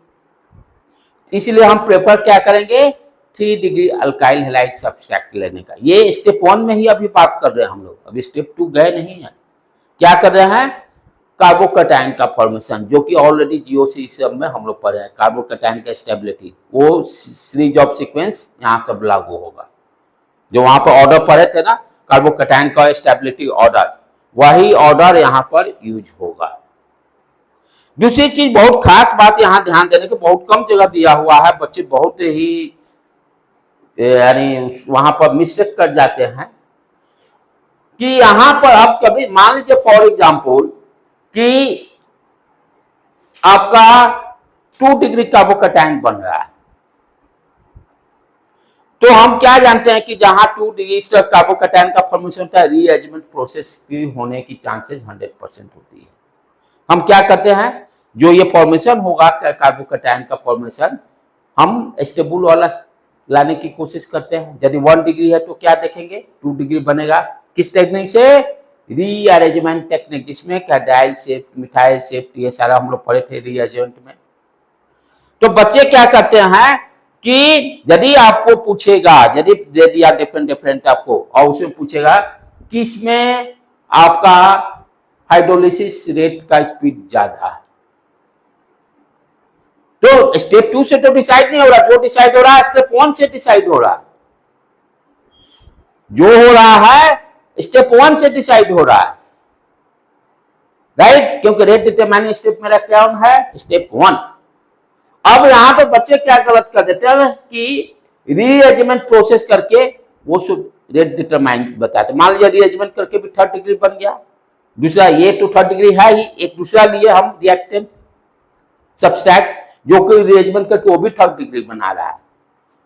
इसलिए हम प्रेफर क्या करेंगे, 3 डिग्री अल्काइल हैलाइड सब्सट्रैक्ट लेने का। ये स्टेप 1 में ही अभी बात कर रहे हैं हम लोग, अभी स्टेप 2 गए नहीं है। क्या कर रहे हैं, कार्बोकैटायन का फॉर्मेशन, जो कि ऑलरेडी GOC सब में हम लोग पढ़े हैं। कार्बोकैटायन का स्टेबिलिटी, वो सीरीज ऑफ सीक्वेंस यहाँ सब लागू होगा। जो वहां पर ऑर्डर पढ़े थे ना, कार्बोकैटायन का स्टेबिलिटी ऑर्डर, वही ऑर्डर यहाँ पर यूज होगा। दूसरी चीज, बहुत खास बात यहाँ ध्यान देने की, बहुत कम जगह दिया हुआ है, बच्चे बहुत ही यानी वहां पर मिस्टेक कर जाते हैं कि यहां पर आप कभी मान लीजिए फॉर एग्जाम्पल कि आपका 2 डिग्री कार्बोकैटायन बन रहा है, तो हम क्या जानते हैं कि जहां 2 डिग्री कार्बोकैटायन का फॉर्मेशन होता है, रीअरेंजमेंट प्रोसेस की होने की चांसेस 100% होती है। हम क्या करते हैं, जो ये फॉर्मेशन होगा कार्बोकैटायन का फॉर्मेशन, हम स्टेबल वाला लाने की कोशिश करते हैं। यदि 1 डिग्री है तो क्या देखेंगे, 2 डिग्री बनेगा, किस टेक्निक से, रीअरेंजमेंट टेक्निक, जिसमें कैडाइल शिफ्ट, मिथाइल शिफ्ट, ये सारा हम लोग पढ़े थे रीअरेंजमेंट में। तो बच्चे क्या करते हैं कि यदि आपको पूछेगा, यदि दे दिया डिफरेंट आपको, और उसमें पूछेगा किसमें आपका हाइड्रोलिसिस रेट का स्पीड ज्यादा है, तो स्टेप 2 से तो डिसाइड नहीं हो रहा, जो डिसाइड हो रहा है स्टेप 1 से डिसाइड हो रहा है, जो हो रहा है स्टेप 1 से डिसाइड हो रहा है, राइट, क्योंकि रेट डिटरमाइनिंग स्टेप मेरा क्या है, स्टेप 1। अब यहां पे बच्चे क्या गलत कर देते हैं कि रीअरेंजमेंट प्रोसेस करके वो रेट डिटरमाइन बताते। मान लीजिए रीअरेंजमेंट करके भी 3rd डिग्री बन गया, दूसरा ये तो 3rd डिग्री है ही, एक दूसरा लिए हम रिएक्टेंट सब्सट्रैक्ट, जो कि रीअरेंजमेंट करके वो भी 3rd डिग्री बना रहा है,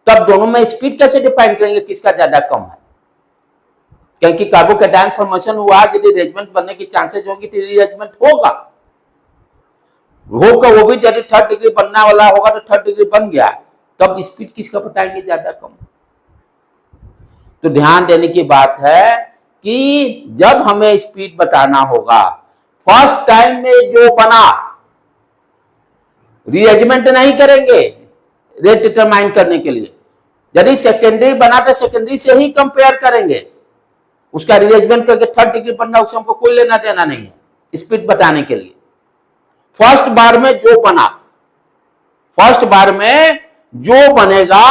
तब दोनों में स्पीड कैसे डिफाइन करेंगे, किसका ज्यादा कम है, क्योंकि कार्बोकैटायन फॉर्मेशन हुआ, यदि रीअरेंजमेंट बनने की चांसेस होगी तो रीअरेंजमेंट होगा, वो भी यदि 3rd डिग्री बनने वाला होगा तो 3rd डिग्री बन गया, तब स्पीड किसका बताएंगे ज्यादा कम। तो ध्यान देने की बात है कि जब हमें स्पीड बताना होगा, फर्स्ट टाइम में जो बना रीअरेंजमेंट नहीं करेंगे रेट डिटरमाइन करने के लिए, यदि सेकेंडरी बना तो सेकेंडरी से ही कंपेयर करेंगे, उसका रीअरेंजमेंट करके 3rd डिग्री बनना, उससे हमको कोई लेना देना नहीं है स्पीड बताने के लिए। फर्स्ट बार में जो बना, फर्स्ट बार में जो बनेगा,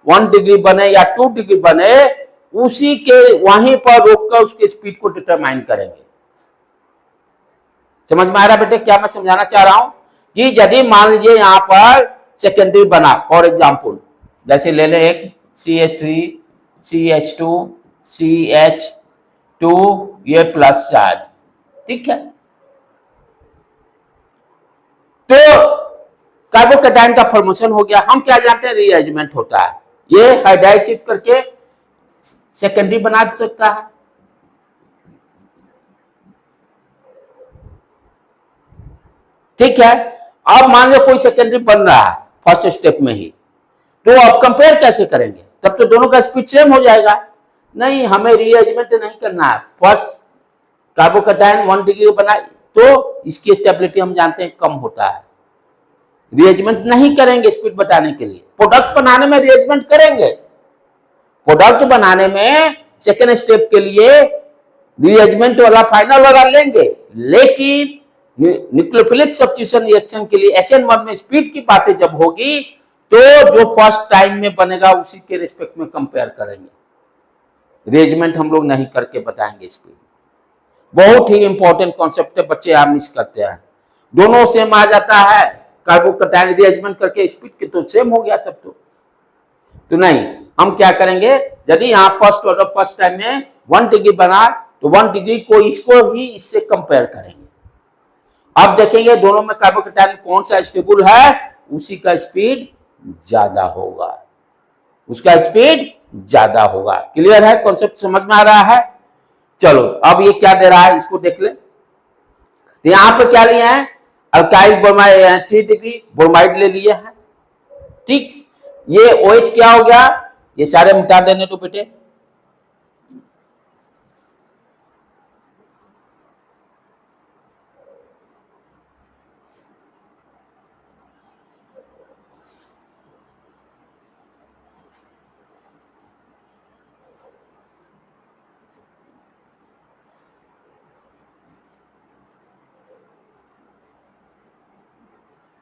1 डिग्री बने या 2 डिग्री बने, उसी के वहीं पर रोककर उसके स्पीड को डिटरमाइन करेंगे। समझ में आ रहा बेटे क्या मैं समझाना चाह रहा हूं, कि यदि मान लीजिए यहां पर सेकेंडरी बना, फॉर एग्जांपल जैसे ले ले एक CH3 CH2 CH2, ये प्लस चार्ज, ठीक है, तो कार्बोकैटायन का फॉर्मेशन हो गया। हम क्या जानते हैं, रीअरेंजमेंट होता है, ये हाइड्राइड शिफ्ट करके सेकेंडरी बना सकता है, ठीक है। अब मान लो कोई सेकेंडरी बन रहा है फर्स्ट स्टेप में ही, तो अब कंपेयर कैसे करेंगे, तब तो दोनों का स्पीड सेम हो जाएगा। नहीं, हमें रीअरेंजमेंट नहीं करना है, फर्स्ट कार्बोकैटायन 1 डिग्री बना तो इसकी स्टेबिलिटी हम जानते हैं कम होता है, रीअरेंजमेंट नहीं करेंगे स्पीड बताने के लिए। प्रोडक्ट बनाने में रीअरेंजमेंट करेंगे, प्रोडक्ट बनाने में सेकेंड स्टेप के लिए रीअरेंजमेंट वाला फाइनल वाला लेंगे, लेकिन न्यूक्लियोफिलिक सब्स्टिट्यूशन रिएक्शन के लिए SN1 में स्पीड की बातें जब होगी तो जो फर्स्ट टाइम में बनेगा उसी के रिस्पेक्ट में कंपेयर करेंगे, रीअरेंजमेंट हम लोग नहीं करके बताएंगे स्पीड। बहुत ही इंपॉर्टेंट कॉन्सेप्ट है, बच्चे आप मिस करते हैं। दोनों सेम आ जाता है, कार्बोकैटायन रीअरेंजमेंट करके स्पीड के तो सेम हो गया तब तो नहीं, हम क्या करेंगे, यदि यहाँ फर्स्ट ऑर्डर फर्स्ट टाइम में 1 डिग्री बना तो 1 डिग्री को इसको ही इससे कंपेयर करेंगे। अब देखेंगे दोनों में कार्बोकैटायन कौन सा स्टेबल है, उसी का स्पीड ज्यादा होगा, उसका स्पीड ज्यादा होगा। क्लियर है, कॉन्सेप्ट समझ में आ रहा है? चलो अब ये क्या दे रहा है इसको देख ले। तो यहां पे क्या लिए हैं, अल्काइल ब्रोमाइड 3 डिग्री ब्रोमाइड ले लिए हैं, ठीक। ये OH क्या हो गया, ये सारे मिटा देने तो बेटे,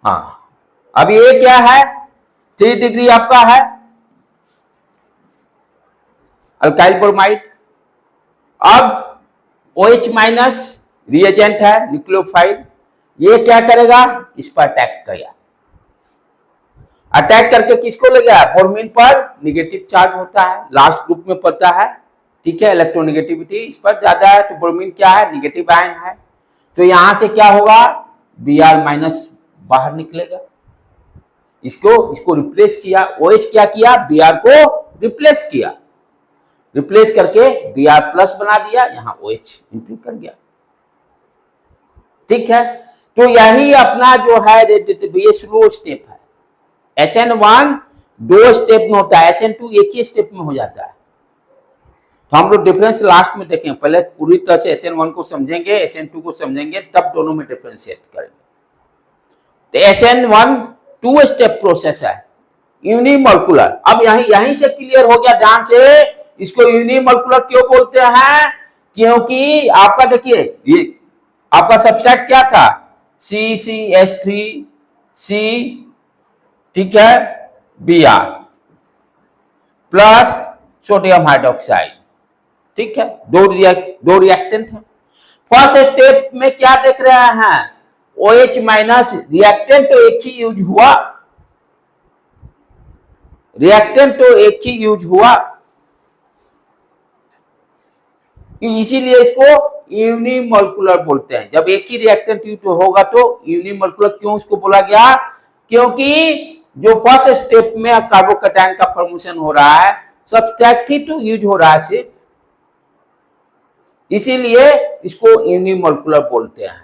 हाँ। अब ये क्या है, 3 डिग्री आपका है अल्काइल ब्रोमाइड। अब OH माइनस रिएजेंट है न्यूक्लियोफाइल, ये क्या करेगा, इस पर अटैक करेगा, अटैक करके किसको ले गया, ब्रोमीन पर निगेटिव चार्ज होता है, लास्ट ग्रुप में पड़ता है, ठीक है। इलेक्ट्रोनेगेटिविटी इस पर ज्यादा है तो ब्रोमीन क्या है, निगेटिव आयन है, तो यहां से क्या होगा, Br माइनस बाहर निकलेगा, इसको रिप्लेस किया, OH क्या किया, Br को रिप्लेस किया, रिप्लेस करके Br प्लस बना दिया, यहां OH इंक्लूड कर गया, ठीक है। तो यही अपना जो है ये स्लो स्टेप है। SN1 2 स्टेप में होता है, SN2 एक ही स्टेप में हो जाता है। तो हम लोग डिफरेंस लास्ट में देखेंगे, पहले पूरी तरह से SN1 को समझेंगे, SN2 को समझेंगे, तब दोनों में डिफरेंशिएट करेंगे। तो SN1 2 स्टेप प्रोसेस है, यूनिमोलिकुलर। अब यहीं से क्लियर हो गया ध्यान से, इसको यूनिमोलिकुलर क्यों बोलते हैं, क्योंकि आपका देखिए ये आपका सबस्ट्रेट क्या था, CCH3C, ठीक है, Br प्लस सोडियम हाइड्रोक्साइड, ठीक है, दो रिएक्टेंट है। फर्स्ट स्टेप में क्या देख रहे हैं, OH माइनस रिएक्टेंट तो एक ही यूज हुआ, रिएक्टेंट तो एक ही यूज हुआ, इसीलिए इसको यूनिमोलिकुलर बोलते हैं। जब एक ही रिएक्टेंट यूज होगा तो यूनिमोलिकुलर क्यों इसको बोला गया, क्योंकि जो फर्स्ट स्टेप में कार्बोकैटायन का फॉर्मेशन हो रहा है, सब्सट्रैक्ट ही तो यूज हो रहा है सिर्फ, इसीलिए इसको यूनिमोलिकुलर बोलते हैं,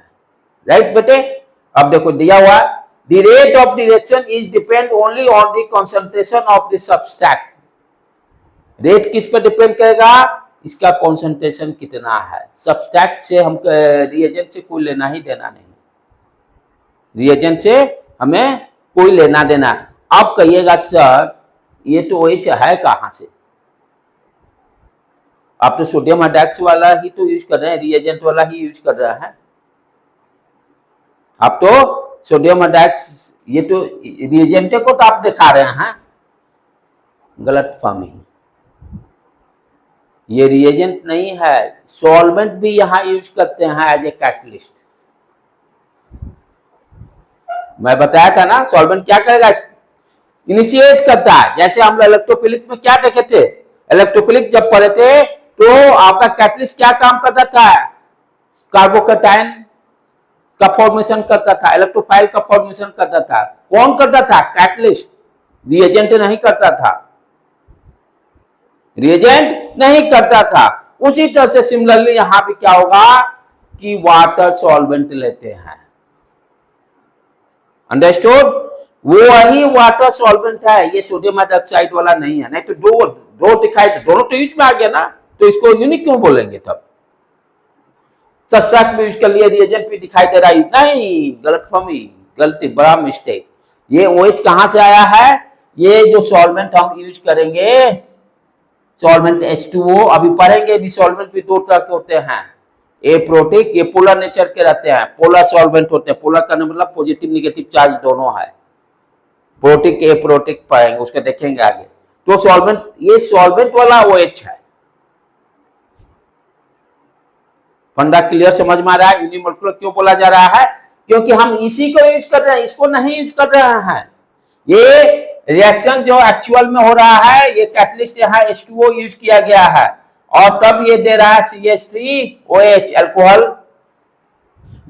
राइट बेटे। अब देखो दिया हुआ, the rate of the reaction is depend only on the concentration of the subtract. Rate किस पर डिपेंड करेगा, इसका कंसंट्रेशन कितना है। सब्सट्रैक्ट से हम रिएजेंट से कोई लेना ही देना नहीं, रिएजेंट से हमें कोई लेना देना। आप कहिएगा सर ये तो OH है कहां से, आप तो सोडियम हाइड्रॉक्स वाला ही तो यूज कर रहे हैं, रिएजेंट वाला ही यूज कर रहे हैं, आप तो सोडियम हाइड्रॉक्स ये तो रिएजेंट को तो आप दिखा रहे हैं, गलत फहमी, ये रिएजेंट नहीं है, सॉल्वेंट भी यहां यूज करते हैं एज ए कैटलिस्ट। मैं बताया था ना, सॉल्वेंट क्या करेगा, इनिशिएट करता है। जैसे हम इलेक्ट्रोफिलिक में क्या देखे थे, इलेक्ट्रोफिलिक जब पढ़े थे तो आपका कैटलिस्ट क्या काम करता था, कार्बोकैटायन का फॉर्मेशन करता था, इलेक्ट्रोफाइल का फॉर्मेशन करता था। कौन करता था, कैटलिस्ट, रिएजेंट नहीं करता था, रिएजेंट नहीं करता था। उसी तरह से सिमिलरली यहां भी क्या होगा कि वाटर सॉल्वेंट लेते हैं, अंडरस्टूड, वो वही वाटर सॉल्वेंट है, ये सोडियम हाइड्रोक्साइड वाला नहीं है। नहीं तो दो दिखाई, दोनों तो यूज में आ गया ना, तो इसको यूनिक क्यों बोलेंगे, तब सब्सट्रैक्ट भी यूज कर लिया, रिएजेंट भी दिखाई दे रहा है, नहीं, गलतफहमी, गलती, बड़ा मिस्टेक। ये OH कहां से आया है, ये जो सॉल्वेंट हम यूज करेंगे, सॉल्वेंट H2O। अभी पढ़ेंगे भी सॉल्वेंट भी दो तरह के होते हैं, एप्रोटिक, ये पोलर नेचर के रहते हैं, पोलर सॉल्वेंट होते हैं। पोलर का मतलब पॉजिटिव निगेटिव चार्ज दोनों है। प्रोटिक एप्रोटिक पाएंगे, उसके देखेंगे आगे। तो सॉल्वेंट, ये सॉल्वेंट वाला OH है। फंडा क्लियर समझ में आ रहा है? यूनिमोलिकुलर क्यों बोला जा रहा है? क्योंकि हम इसी को यूज कर रहे हैं, इसको नहीं यूज कर रहे हैं। ये रिएक्शन जो एक्चुअल में हो रहा है, ये कैटलिस्ट यहाँ H2O यूज किया गया है और तब ये दे रहा है CH3OH अल्कोहल।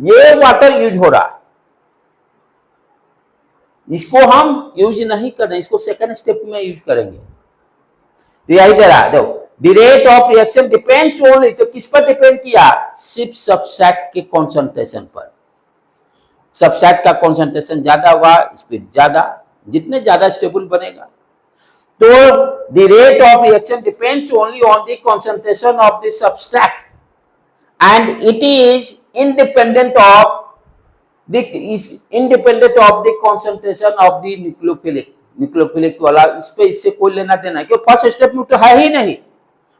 ये वाटर यूज हो रहा है, इसको हम यूज नहीं कर रहे, इसको सेकंड स्टेप में यूज करेंगे। तो यही दे रहा है, देखो the rate of reaction depends only, तो किस पर डिपेंड किया? सिर्फ सबस्ट्रेट के कॉन्सेंट्रेशन पर। सबस्ट्रेट का कॉन्सेंट्रेशन ज्यादा हुआ, स्पीड ज्यादा, जितने ज्यादा स्टेबल बनेगा। तो the rate of reaction depends only on the concentration of the substrate and it is independent of the concentration of the nucleophilic. Nucleophilic वाला इस पे इससे कोई लेना देना है, क्योंकि फर्स्ट स्टेप में तो है ही नहीं,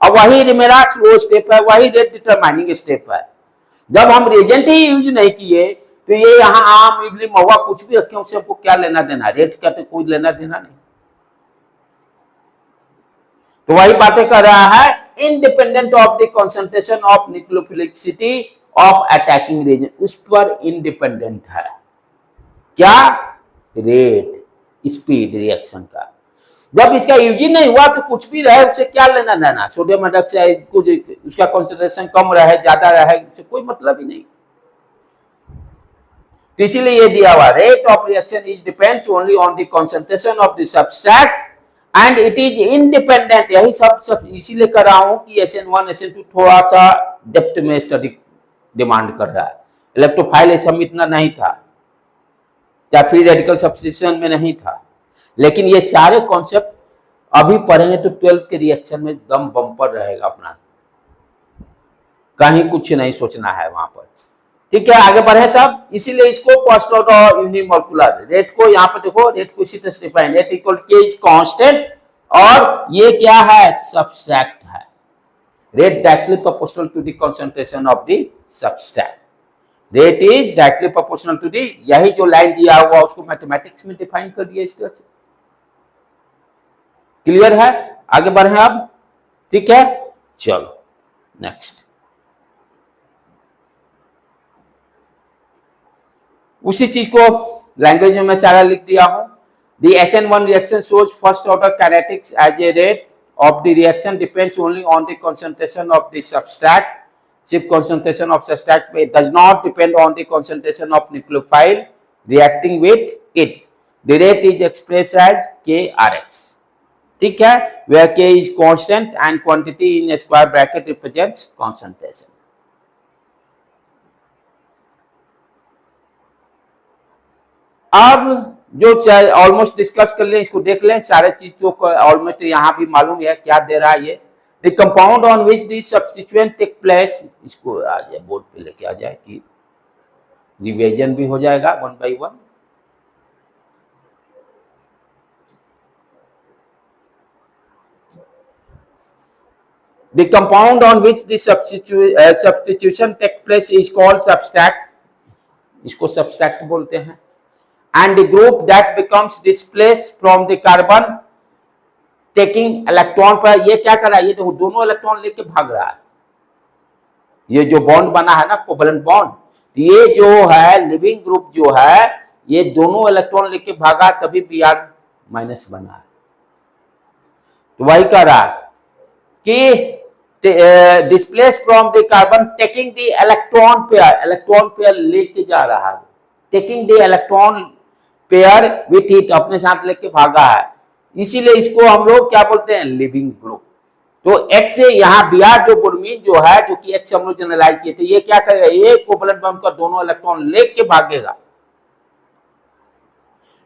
और वही मेरा स्लो स्टेप है, वही रेट डिटरमाइनिंग स्टेप है। जब हम रिएजेंट ही यूज नहीं किए तो ये यहाँ आम इमली महुआ कुछ भी रखे उससे आपको क्या लेना देना, रेट का तो कोई लेना देना नहीं। तो वही बातें कर रहा है, independent of the concentration of nucleophilicity of attacking reagent, उस पर इंडिपेंडेंट है क्या? रेट, स्पीड रिएक्शन का। जब इसका यूज नहीं हुआ तो कुछ भी रहे उससे क्या लेना देना, सोडियम हाइड्रोक्साइड कुछ उसका कॉन्सेंट्रेशन कम रहे ज्यादा रहे उससे कोई मतलब ही नहीं। तो इसीलिए ये दिया हुआ, rate of reaction is depends only on the concentration of the substrate and it is independent. यही सब इसीलिए कर रहा हूं कि SN1 SN2 थोड़ा सा डेप्थ में स्टडी डिमांड कर रहा है। इलेक्ट्रोफाइल सब इतना नहीं था, या फ्री रेडिकल सब्स्टिट्यूशन में नहीं था, लेकिन ये सारे कॉन्सेप्ट अभी पढ़ेंगे तो 12 के रिएक्शन में दम बम्पर रहेगा अपना, कहीं कुछ नहीं सोचना है वहां पर। ठीक है, आगे बढ़े तब। इसीलिए इसको फर्स्ट ऑर्डर यूनिमोलिकुलर रेट को यहाँ पर देखो, रेट को इसी तरह से define, rate equal k is constant, और ये क्या है? सबस्ट्रैक्ट है। Rate directly proportional to the concentration of the substrate. Rate is directly proportional to the, यही जो लाइन दिया हुआ उसको मैथमेटिक्स में डिफाइन कर दिया इस तरह से। क्लियर है? आगे बढ़े अब। ठीक है, चलो नेक्स्ट। उसी चीज को लैंग्वेज में मैं सारा लिख दिया हूं। The SN1 reaction shows first order kinetics as a rate of the reaction depends only on the concentration of the substrate. सिर्फ concentration of substrate पे does not depend on the concentration of nucleophile reacting with it. The rate is expressed as KRH. ठीक है, where K is constant and quantity in a square bracket represents concentration. अब जो almost discuss कर लें, इसको देख लें, सारे चीज को ऑलमोस्ट यहाँ भी मालूम है क्या दे रहा है ये। The compound on which the substituent take place, इसको आ जाए बोर्ड पे लेके आ जाए कि रिवीजन भी हो जाएगा 1 by 1। The compound on which the substitution take place is called substract, इसको substract बोलते हैं। And the group that becomes displaced from the carbon taking electron पर, ये क्या कर रहा है? ये देखो दोनों इलेक्ट्रॉन लेके भाग रहा है। ये जो बॉन्ड बना है ना, कोवलेंट बॉन्ड, ये जो है लिविंग ग्रुप जो है, ये दोनों इलेक्ट्रॉन लेके भागा तभी Br माइनस बना है। तो वही कह रहा है कि displace from the carbon taking the electron pair, electron pair लेके जा रहा है, taking the electron pair with it, अपने साथ लेके भागा है। इसीलिए इसको हम लोग क्या बोलते हैं? Leaving group. तो X से यहाँ Br जो ब्रोमीन जो है, जो कि X से हम लोग जनरलाइज किए थे, ये क्या करेगा? ये कोवलेंट बॉन्ड का दोनों इलेक्ट्रॉन लेके भागेगा,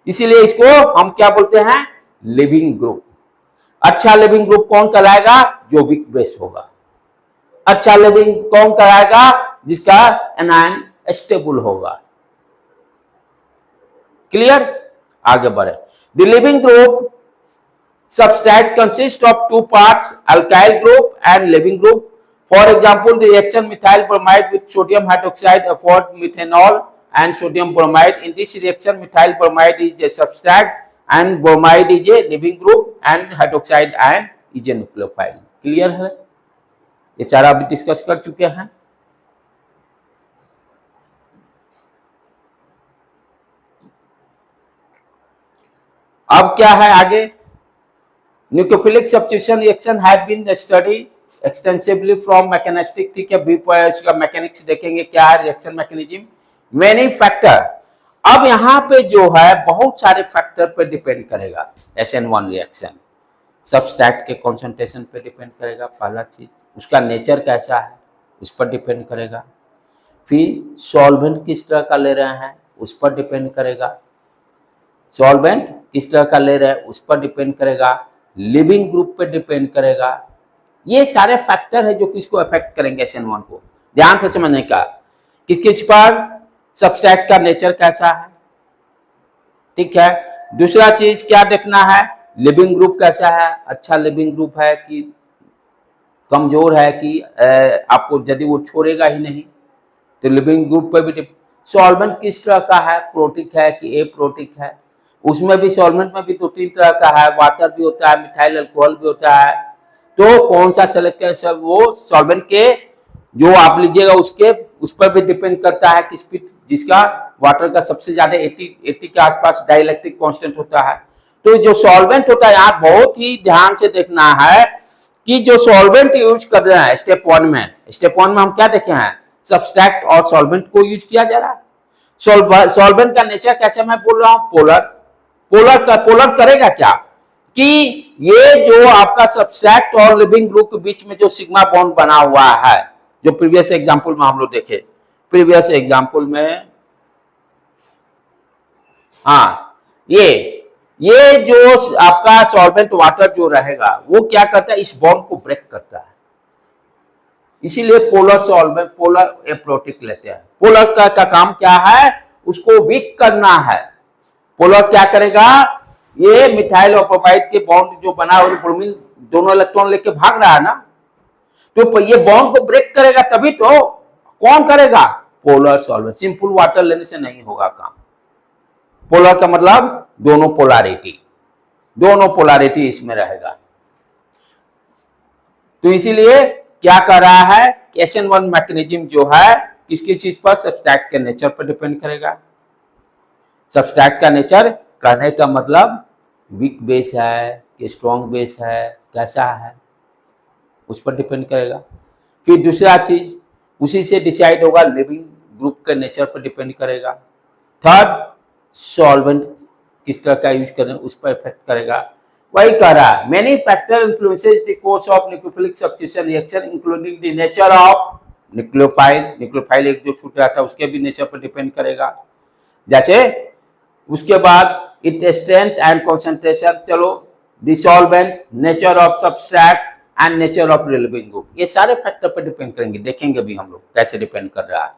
इसीलिए इसको हम क्या बोलते हैं? Leaving group. अच्छा लिविंग ग्रुप कौन कहलाएगा? जो वीक बेस होगा। अच्छा लिविंग कौन कहलाएगा? जिसका एनायन स्टेबल होगा। क्लियर? आगे बढ़े। The leaving group substrate consists of two parts, alkyl group and leaving group. For example, the reaction methyl bromide with sodium hydroxide afford methanol and sodium bromide. In this reaction, methyl bromide is a substrate and bromide is a leaving group and hydroxide ion is a nucleophile. Clear है? ये सारा अभी discuss कर चुके हैं. अब क्या है आगे? Nucleophilic substitution reaction have been study extensively from mechanistic. ठीक है, भी इसका मैकेनिक्स देखेंगे क्या है रिएक्शन मैकेनिज्म. Many factor. अब यहाँ पे जो है बहुत सारे फैक्टर पे डिपेंड करेगा. SN1 रिएक्शन सबस्ट्रेट के कॉन्सेंट्रेशन पे डिपेंड करेगा, पहला चीज. उसका नेचर कैसा है उस पर डिपेंड करेगा. फिर सॉल्वेंट किस तरह का ले रहे हैं उस पर डिपेंड करेगा. सॉल्वेंट किस तरह का ले रहे हैं उस पर डिपेंड करेगा. लिविंग ग्रुप पे डिपेंड करेगा. ये सारे फैक्टर है जो किसको अफेक्ट करेंगे SN1 को. ध्यान से समझने का. किस किस पर? सबस्ट्रेट का नेचर कैसा है. ठीक है. दूसरा चीज क्या देखना है? लिविंग ग्रुप कैसा है. अच्छा लिविंग ग्रुप है कि कमजोर है कि आपको यदि वो छोड़ेगा ही नहीं तो लिविंग ग्रुप पे भी. सॉल्वेंट किस तरह का है, प्रोटिक है कि एप्रोटिक है. उसमें भी सॉल्वेंट में भी दो तीन तरह का है, वाटर भी होता है, मिथाइल अल्कोहल भी होता है. तो कौन सा सेलेक्ट करें सर? वो सॉल्वेंट के जो आप लीजिएगा उसके उस पर भी डिपेंड करता है कि स्पीड जिसका वाटर का सबसे ज्यादा 80 के आसपास डाइलेक्ट्रिक कांस्टेंट होता है. तो जो सॉल्वेंट होता है यहाँ बहुत ही ध्यान से देखना है कि जो सॉल्वेंट यूज कर रहे हैं स्टेप वन में हम क्या देखे हैं? सबस्ट्रेट और सॉल्वेंट को यूज किया जा रहा है. सॉल्वेंट का नेचर कैसे मैं बोल रहा हूँ? पोलर करेगा क्या कि ये जो आपका सबस्ट्रेट और लिविंग ग्रुप के बीच में जो सिग्मा बॉन्ड बना हुआ है, जो प्रीवियस एग्जांपल में हम लोग देखे, प्रीवियस एग्जांपल में हाँ ये जो आपका सॉल्वेंट वाटर जो रहेगा वो क्या करता है? इस बॉन्ड को ब्रेक करता है. इसीलिए पोलर सॉल्वेंट पोलर एप्रोटिक लेते हैं. पोलर का काम क्या है? उसको वीक करना है. पोलर क्या करेगा? ये मिथाइल और ब्रोमाइड के बॉन्ड जो बना और ब्रोमीन दोनों इलेक्ट्रॉन लेके भाग रहा है ना, तो ये बॉन्ड को ब्रेक करेगा. तभी तो कौन करेगा? Polar solvent. सिंपल वाटर लेने से नहीं होगा काम. पोलर का मतलब दोनों पोलैरिटी इसमें रहेगा. तो इसीलिए क्या कर रहा है? SN1 मैकेनिज्म जो है किसकी चीज पर? सबस्ट्रेट के नेचर पर डिपेंड करेगा. सबस्ट्रेट का नेचर कहने का मतलब वीक बेस है कि स्ट्रॉन्ग बेस है, कैसा है उस पर डिपेंड करेगा. फिर दूसरा चीज उसी से डिसाइड होगा, लिविंग ग्रुप के नेचर पर डिपेंड करेगा. थर्ड, सॉल्वेंट किस तरह का यूज करें उस पर इफेक्ट करेगा. वही कह रहा है many factor influences the course of nucleophilic substitution reaction including the nature of nucleophile एक जो छूट रहा था उसके भी नेचर पर डिपेंड करेगा. जैसे उसके बाद इट स्ट्रेंथ एंड कॉन्सेंट्रेशन, चलो the solvent, nature of substrate and nature of leaving group, ये सारे फैक्टर पर डिपेंड करेंगे. देखेंगे भी हम लोग कैसे डिपेंड कर रहा है.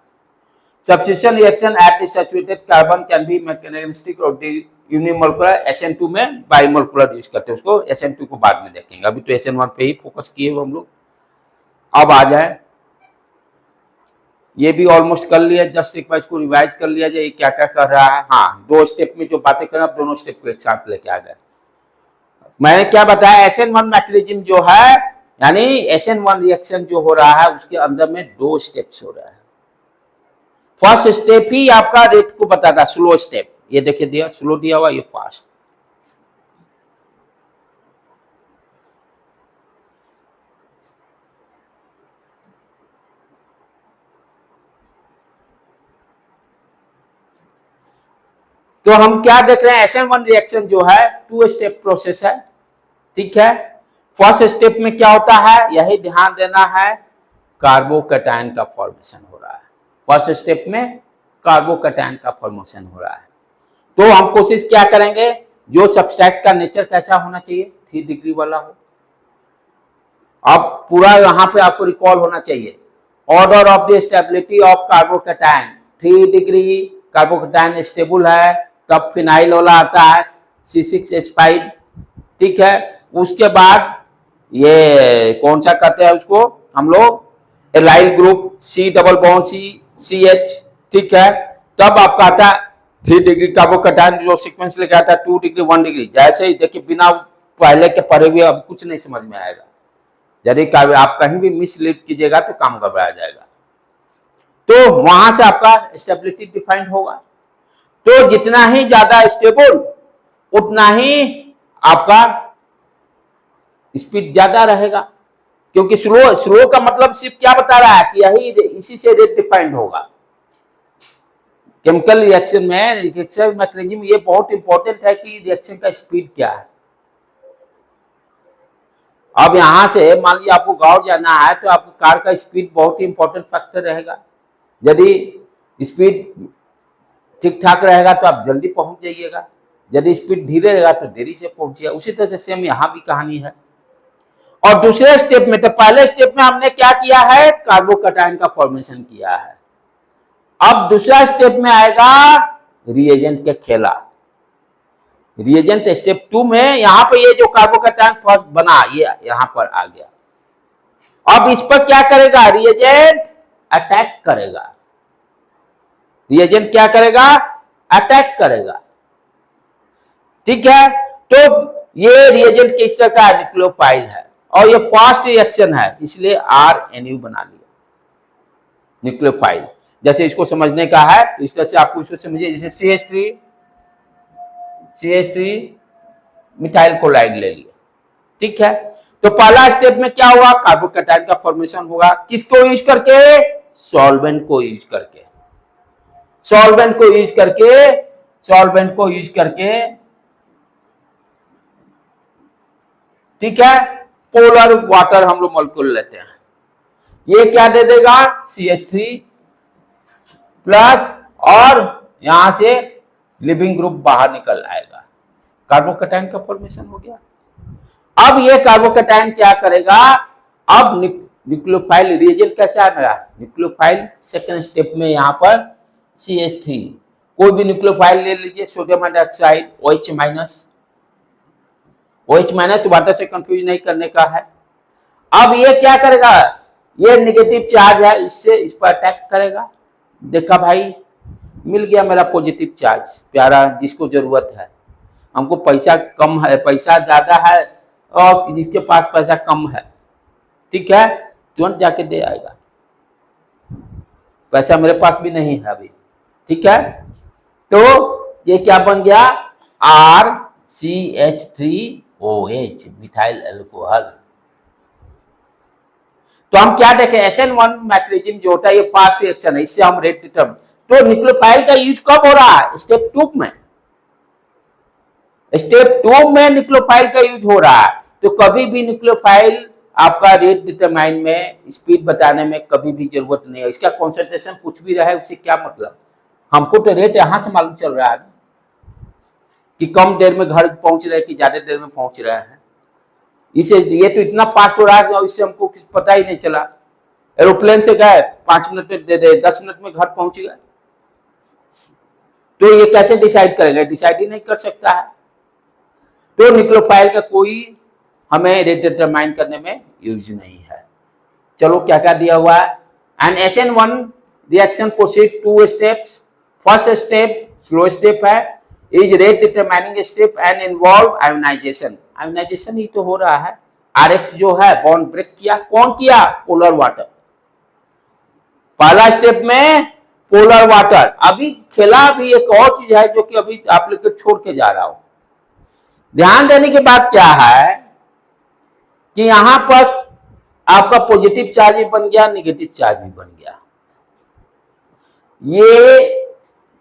Substitution reaction at the saturated carbon can be mechanistic of the unimolecular. SN2 में बाइमोलिकुलर यूज करते हैं उसको. SN2 को बाद में देखेंगे, अभी तो SN1 पे ही फोकस किए हम लोग. अब आ जाए, ये भी ऑलमोस्ट कर लिया, जस्ट एक बार इसको रिवाइज कर लिया जाए क्या क्या कर रहा है. हाँ, दो स्टेप में जो बातें कर रहा दोनों स्टेप को एक साथ लेके आ गए. मैंने क्या बताया? SN1 मैकेनिज्म जो है यानी SN1 रिएक्शन जो हो रहा है उसके अंदर में दो स्टेप्स हो रहा है. फर्स्ट स्टेप ही आपका रेट को बताता, स्लो स्टेप. ये देखिए दिया, स्लो दिया हुआ, ये फास्ट. तो हम क्या देख रहे हैं? SN1 रिएक्शन जो है 2 स्टेप प्रोसेस है. ठीक है. फर्स्ट स्टेप में क्या होता है यही ध्यान देना है, कार्बोकैटायन का फॉर्मेशन हो रहा है. फर्स्ट स्टेप में कार्बोकैटायन का फॉर्मेशन हो रहा है. तो हम कोशिश क्या करेंगे, जो सबस्ट्रेट का नेचर कैसा होना चाहिए, 3 डिग्री वाला हो. अब पूरा यहाँ पे आपको रिकॉल होना चाहिए, order of the stability of carbocation 3 degree. Carbocation stable है तब फिनाइल वाला आता है C6H5. ठीक है. उसके बाद ये कौन सा कहते हैं उसको हम लोग allyl group C double bond CH, ठीक है। तब आपका आता है 3 डिग्री कार्बोकैटायन जो सीक्वेंस लेके आता है 2 डिग्री 1 डिग्री। जैसे ही देखिए बिना पहले के पढ़े हुए अब कुछ नहीं समझ में आएगा, यदि आप कहीं भी मिसलीड कीजिएगा तो काम घबराया जाएगा। तो वहां से आपका स्टेबिलिटी डिफाइंड होगा। तो जितना ही ज्यादा स्टेबल उतना ही आपका स्पीड ज्यादा रहेगा, क्योंकि स्लो का मतलब सिर्फ क्या बता रहा है कि यही इसी से रेट डिफाइंड होगा। केमिकल रिएक्शन में रिएक्शन मैकेनिज्म ये बहुत इंपॉर्टेंट है कि रिएक्शन का स्पीड क्या है। अब यहां से मान लीजिए आपको गांव जाना है तो आपको कार का स्पीड बहुत ही इंपॉर्टेंट फैक्टर रहेगा। यदि स्पीड ठीक ठाक रहेगा तो आप जल्दी पहुंच जाइएगा, यदि स्पीड धीरे रहेगा तो देरी से पहुंचिएगा। उसी तरह से सेम यहां भी कहानी है। और दूसरे स्टेप में, तो पहले स्टेप में हमने क्या किया है, कार्बोकैटायन का फॉर्मेशन किया है। अब दूसरा स्टेप में आएगा रिएजेंट के खेला। रिएजेंट स्टेप 2 में यहां पे ये जो कार्बोकैटायन फर्स्ट बना ये यहां पर आ गया। अब इस पर क्या करेगा, रिएजेंट अटैक करेगा। रिएजेंट क्या करेगा, अटैक करेगा, ठीक है। तो ये रिएजेंट किस तरह का न्यूक्लियोफाइल है और ये फास्ट रिएक्शन है, इसलिए RNU बना लिया न्यूक्लियोफाइल। जैसे इसको समझने का है तो इस तरह से आपको इसको समझिए, जैसे CH3 मिथाइल क्लोराइड ले लिया, ठीक है। तो पहला स्टेप में क्या हुआ, कार्बोकैटायन का फॉर्मेशन होगा। किसको यूज करके, सॉल्वेंट को यूज करके, सॉल्वेंट को यूज करके, सॉल्वेंट को यूज करके, ठीक है। पोलर वाटर हम लोग मॉलिक्यूल लेते हैं, ये क्या दे देगा, CH3 प्लस, और यहां से लिविंग ग्रुप बाहर निकल आएगा, कार्बोकैटायन का फॉर्मेशन हो गया। अब ये कार्बोकैटायन क्या करेगा, अब न्यूक्लियोफाइल रिएजेंट कैसा है मेरा, न्यूक्लियोफाइल सेकेंड स्टेप में यहां पर CH3, कोई भी न्यूक्लियोफाइल ले लीजिए, sodium hydroxide OH minus, OH minus water से कंफ्यूज नहीं करने का है। अब ये क्या करेगा, ये नेगेटिव चार्ज है, इससे इस पर अटैक करेगा। देखा भाई, मिल गया मेरा पॉजिटिव चार्ज, प्यारा जिसको जरूरत है। हमको पैसा कम है, पैसा ज्यादा है, और जिसके पास पैसा कम है, ठीक है, तुरंत जाके दे आएगा। पैसा मेरे पास भी नहीं है अभी, ठीक है। तो ये क्या बन गया, RCH3OH मिथाइल अल्कोहल। तो हम क्या देखें, SN1 मैकेनिज्म जो होता है ये फास्ट रिएक्शन है, इससे हम रेट डिटरमिन। तो न्यूक्लियोफाइल का यूज कब हो रहा है, स्टेप 2 में, स्टेप 2 में न्यूक्लियोफाइल का यूज हो रहा है। तो कभी भी न्यूक्लियोफाइल आपका रेट डिटरमाइन में, स्पीड बताने में कभी भी जरूरत नहीं है। इसका कॉन्सेंट्रेशन कुछ भी रहे उससे क्या मतलब, हमको तो रेट यहां से मालूम चल रहा है कि कम देर में घर पहुंच रहे कि ज्यादा देर में पहुंच रहे हैं। इसे ये तो इतना फास्ट हो रहा है, इससे हमको कुछ पता ही नहीं चला। एरोप्लेन से गए 5 मिनट में दे 10 मिनट में घर पहुंच गए। तो ये कैसे डिसाइड करेगा, डिसाइड ही नहीं कर सकता है। तो न्यूक्लियोफाइल का कोई हमें रेट डिटरमाइन करने में यूज नहीं है। चलो क्या क्या दिया हुआ है, and SN1 reaction proceed 2 steps. First step slow step है, is rate determining step and involve ionization. Ionization ही तो हो रहा है, RX जो है बॉन्ड ब्रेक किया, कौन किया, पोलर वाटर। पहला स्टेप में पोलर वाटर। अभी खेला भी एक और चीज है जो कि अभी आप लोग को छोड़ के जा रहा हूं। ध्यान देने की बात क्या है कि यहां पर आपका पॉजिटिव चार्ज भी बन गया, नेगेटिव चार्ज भी बन गया। ये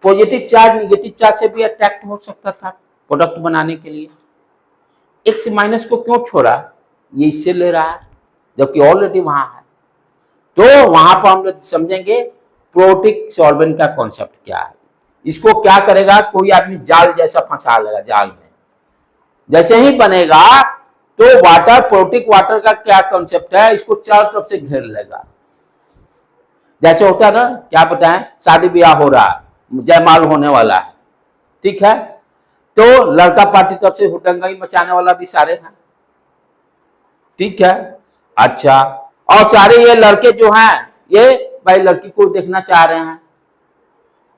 पॉजिटिव चार्ज नेगेटिव चार्ज से भी अट्रैक्ट हो सकता था प्रोडक्ट बनाने के लिए। X माइनस को क्यों छोड़ा, ये इससे ले रहा है जबकि ऑलरेडी वहां है। तो वहां पर हम लोग समझेंगे प्रोटिक सॉल्वेंट का कॉन्सेप्ट क्या है। इसको क्या करेगा, कोई आदमी जाल जैसा फंसा लेगा, जाल में जैसे ही बनेगा तो वाटर, प्रोटिक वाटर का क्या कॉन्सेप्ट है, इसको चारों तरफ से घेर लेगा। जैसे होता है ना, क्या बताएं, शादी ब्याह हो रहा है, जयमाल होने वाला है, ठीक है, तो लड़का पार्टी तरफ से हुटंगाई मचाने वाला भी सारे हैं, ठीक है। अच्छा, और सारे ये लड़के जो हैं ये भाई लड़की को देखना चाह रहे हैं,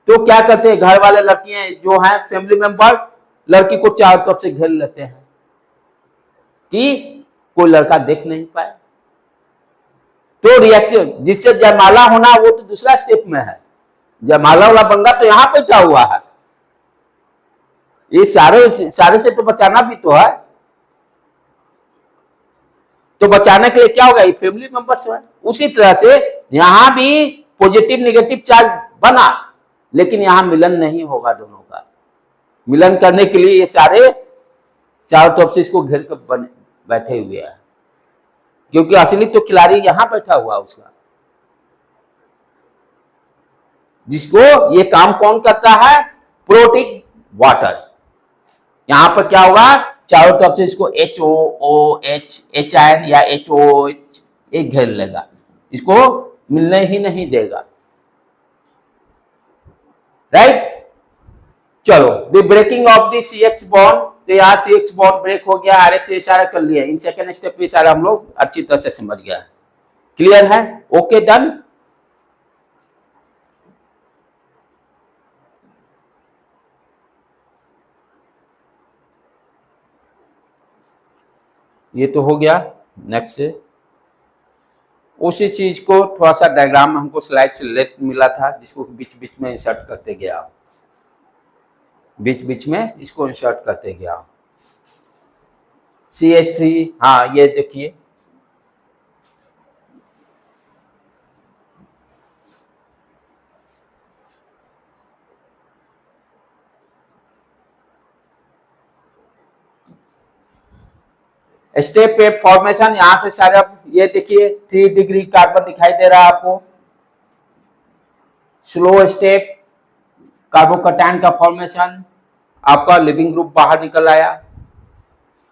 तो क्या करते हैं घर वाले, लड़कियां जो हैं फैमिली मेंबर लड़की को चारों तरफ से घेर लेते हैं कि कोई लड़का देख नहीं पाए। तो रिएक्शन जिससे जयमाला होना वो तो दूसरा स्टेप में है, जयमाला वाला बंदा तो यहां बैठा हुआ है, ये सारे से तो बचाना भी तो है। तो बचाने के लिए क्या होगा, ये फैमिली मेंबर्स है। उसी तरह से यहां भी पॉजिटिव नेगेटिव चार्ज बना, लेकिन यहां मिलन नहीं होगा दोनों का। मिलन करने के लिए ये सारे चारों तरफ से इसको घेर कर बैठे हुए हैं, क्योंकि असली तो खिलाड़ी यहां बैठा हुआ उसका। जिसको ये काम कौन करता है, प्रोटिक वाटर। यहां पर क्या होगा, चारों तरफ से इसको HOOH या HOH एक घेर लेगा, इसको मिलने ही नहीं देगा। राइट। चलो, the breaking of the CH bond, तो यहाँ CH बॉन्ड ब्रेक हो गया, RH से इशारा कर लिया। इन सेकेंड स्टेप पे सारा हम लोग अच्छी तरह से समझ गया। क्लियर है? Okay, done. ये तो हो गया। नेक्स्ट से उसी चीज को थोड़ा सा डायग्राम में हमको स्लाइड से लेट मिला था, जिसको बीच बीच में इंसर्ट करते गया, बीच बीच में इसको इंसर्ट करते गया। CH3, हाँ ये देखिए, स्टेप पे फॉर्मेशन यहां से सारे, ये देखिए 3 डिग्री कार्बन दिखाई दे रहा है आपको। स्लो स्टेप कार्बोकैटायन का फॉर्मेशन, आपका लिविंग ग्रुप बाहर निकल आया।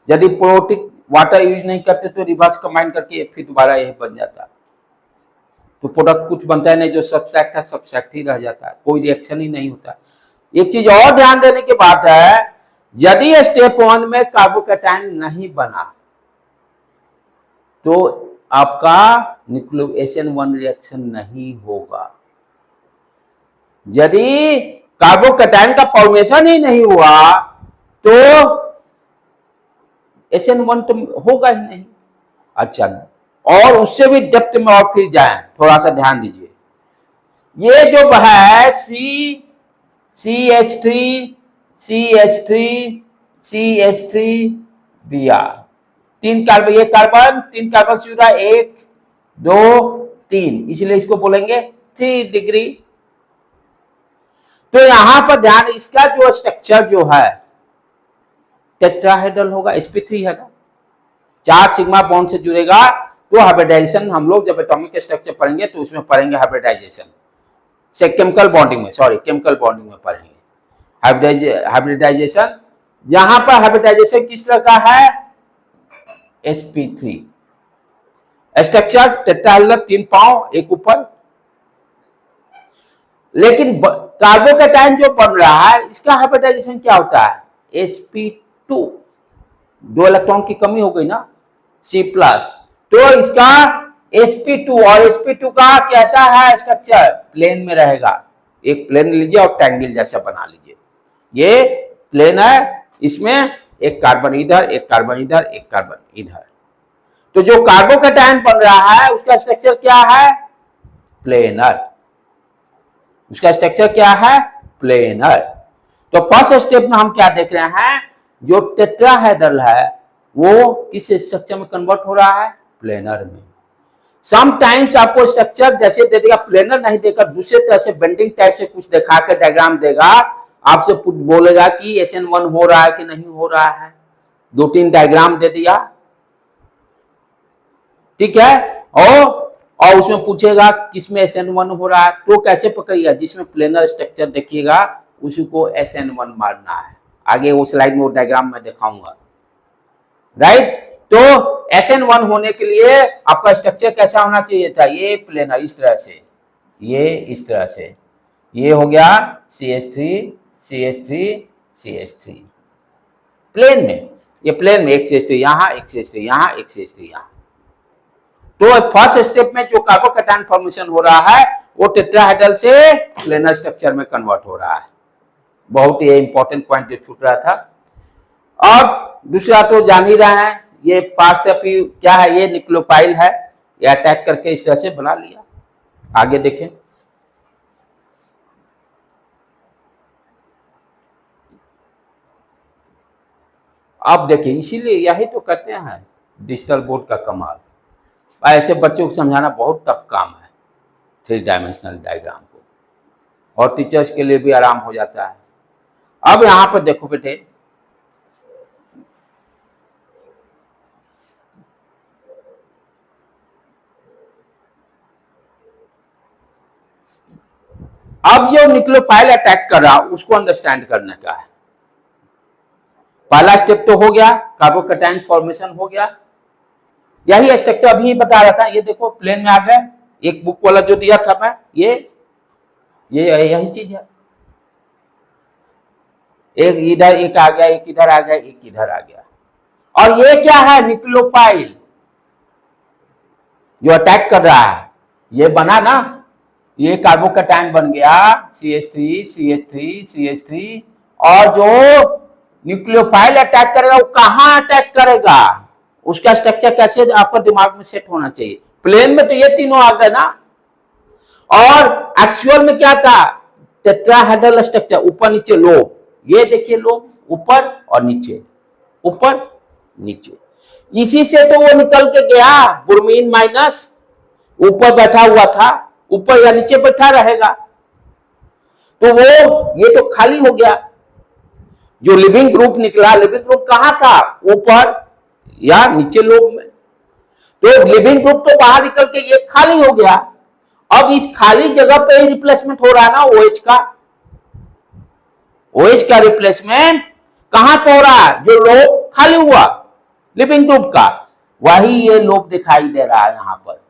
यदि प्रोटिक वाटर यूज नहीं करते तो रिवर्स कंबाइन करके फिर दोबारा यही बन जाता, तो प्रोडक्ट कुछ बनता है नहीं, जो सब्सट्रैक्ट है सब्सट्रैक्ट ही रह जाता है, कोई रिएक्शन ही नहीं होता। एक चीज और ध्यान देने की बात है, यदि स्टेप 1 में कार्बोकैटायन नहीं बना तो आपका न्यूक्लियोएशन 1 रिएक्शन नहीं होगा। यदि कार्बोकैटायन का फॉर्मेशन ही नहीं हुआ तो SN1 तो होगा ही नहीं। अच्छा, और उससे भी डेप्थ में और फिर जाएं, थोड़ा सा ध्यान दीजिए। ये जो है CH3 CH3 CH3 Br, 3 carbon, ये कार्बन 3 कार्बन से जुड़ा, 1 2 3, इसलिए इसको बोलेंगे 3 डिग्री। तो यहां पर ध्यान, इसका जो स्ट्रक्चर जो है टेट्राहेड्रल होगा, sp3 है ना, 4 सिग्मा बॉन्ड से जुड़ेगा। तो हाइब्रिडाइजेशन हम लोग जब एटॉमिक स्ट्रक्चर पढ़ेंगे तो उसमें पढ़ेंगे हाइब्रिडाइजेशन से, केमिकल बॉन्डिंग में, सॉरी केमिकल बॉन्डिंग में पढ़ेंगे हाइब्रिडाइजेशन। यहां पर हाइब्रिडाइजेशन किस तरह का है, sp3 स्ट्रक्चर टेट्राहेड्रल, 3 पांव एक ऊपर। लेकिन कार्बोकैटायन जो बन रहा है इसका हाइब्रिडाइजेशन क्या होता है, sp2, 2 इलेक्ट्रॉन की कमी हो गई ना, C+, तो इसका sp2, और sp2 का कैसा है स्ट्रक्चर, प्लेन में रहेगा। एक प्लेन लीजिए और ट्रायंगल जैसा बना लीजिए, ये प्लेन है, इसमें एक कार्बन इधर, एक कार्बन इधर, एक कार्बन इधर। तो जो कार्बोकैटायन बन रहा है उसका स्ट्रक्चर क्या है, प्लेनर। उसका स्ट्रक्चर क्या है, प्लेनर। तो फर्स्ट स्टेप में हम क्या देख रहे हैं, जो टेट्राहेड्रल है वो किस स्ट्रक्चर में कन्वर्ट हो रहा है, प्लेनर में। समटाइम्स आपको स्ट्रक्चर जैसे दे देगा, प्लेनर नहीं देकर दूसरे तरह से बेंडिंग टाइप से कुछ दिखा कर डायग्राम देगा, आपसे बोलेगा कि SN1 हो रहा है कि नहीं हो रहा है, 2-3 डायग्राम दे दिया, ठीक है, और उसमें पूछेगा किसमें SN1 हो रहा है, तो कैसे पकड़िएगा, जिसमें प्लेनर स्ट्रक्चर देखिएगा उसी को SN1 मारना है। आगे वो स्लाइड में वो डायग्राम में दिखाऊंगा। राइट, तो SN1 होने के लिए आपका स्ट्रक्चर कैसा होना चाहिए था, ये प्लेनर, इस तरह से, ये इस तरह से, ये हो गया CH3 CH3 CH3 प्लेन में, ये प्लेन में एक CH3 यहाँ, एक CH3 यहाँ, एक CH3 यहाँ, तो फर्स्ट स्टेप में जो कार्बोकैटायन फॉर्मेशन हो रहा है वो टेट्राहेड्रल से प्लेनर स्ट्रक्चर में कन्वर्ट हो रहा है। बहुत ये इंपॉर्टेंट पॉइंट जो छूट रहा था। और दूसरा तो जान ही रहे हैं, ये पास्ट क्या है, ये न्यूक्लियोफाइल है, ये अटैक करके इस तरह से बना लिया। आगे देखें, अब देखिए, इसीलिए यही तो कहते हैं डिजिटल बोर्ड का कमाल। ऐसे बच्चों को समझाना बहुत टफ काम है 3 डायमेंशनल डायग्राम को, और टीचर्स के लिए भी आराम हो जाता है। अब यहां पर देखो बेटे, अब जो न्यूक्लियोफाइल अटैक कर रहा उसको अंडरस्टैंड करने का है। पहला स्टेप तो हो गया, कार्बोकैटायन फॉर्मेशन हो गया। यही स्ट्रक्चर अभी बता रहा था, ये देखो प्लेन में आ गए। एक बुक वाला जो दिया था मैं, ये यही चीज है। एक इधर एक आ गया, एक इधर आ गया, एक इधर आ गया। और ये क्या है, न्यूक्लियोफाइल जो अटैक कर रहा है, ये बना ना, ये कार्बोकैटायन बन गया CH3 CH3 CH3। और जो न्यूक्लियोफाइल अटैक करेगा वो कहां अटैक करेगा, उसका स्ट्रक्चर कैसे आपका दिमाग में सेट होना चाहिए। प्लेन में तो ये तीनों आ गए ना, और एक्चुअल में क्या था, टेट्राहेड्रल स्ट्रक्चर, ऊपर नीचे लोब। ये देखिए लोब, ऊपर और नीचे, ऊपर नीचे। इसी से तो वो निकल के गया, ब्रोमीन माइनस ऊपर बैठा हुआ था, ऊपर या नीचे बैठा रहेगा, तो वो ये तो खाली हो गया। जो लिविंग ग्रुप निकला, लिविंग ग्रुप कहां था, ऊपर या नीचे लोब में। तो लिविंग ग्रुप तो बाहर निकल के ये खाली हो गया। अब इस खाली जगह पे ही रिप्लेसमेंट हो रहा है ना OH का। OH का रिप्लेसमेंट कहां पे हो रहा है, जो लोब खाली हुआ लिविंग ग्रुप का, वही ये लोब दिखाई दे रहा है यहां पर।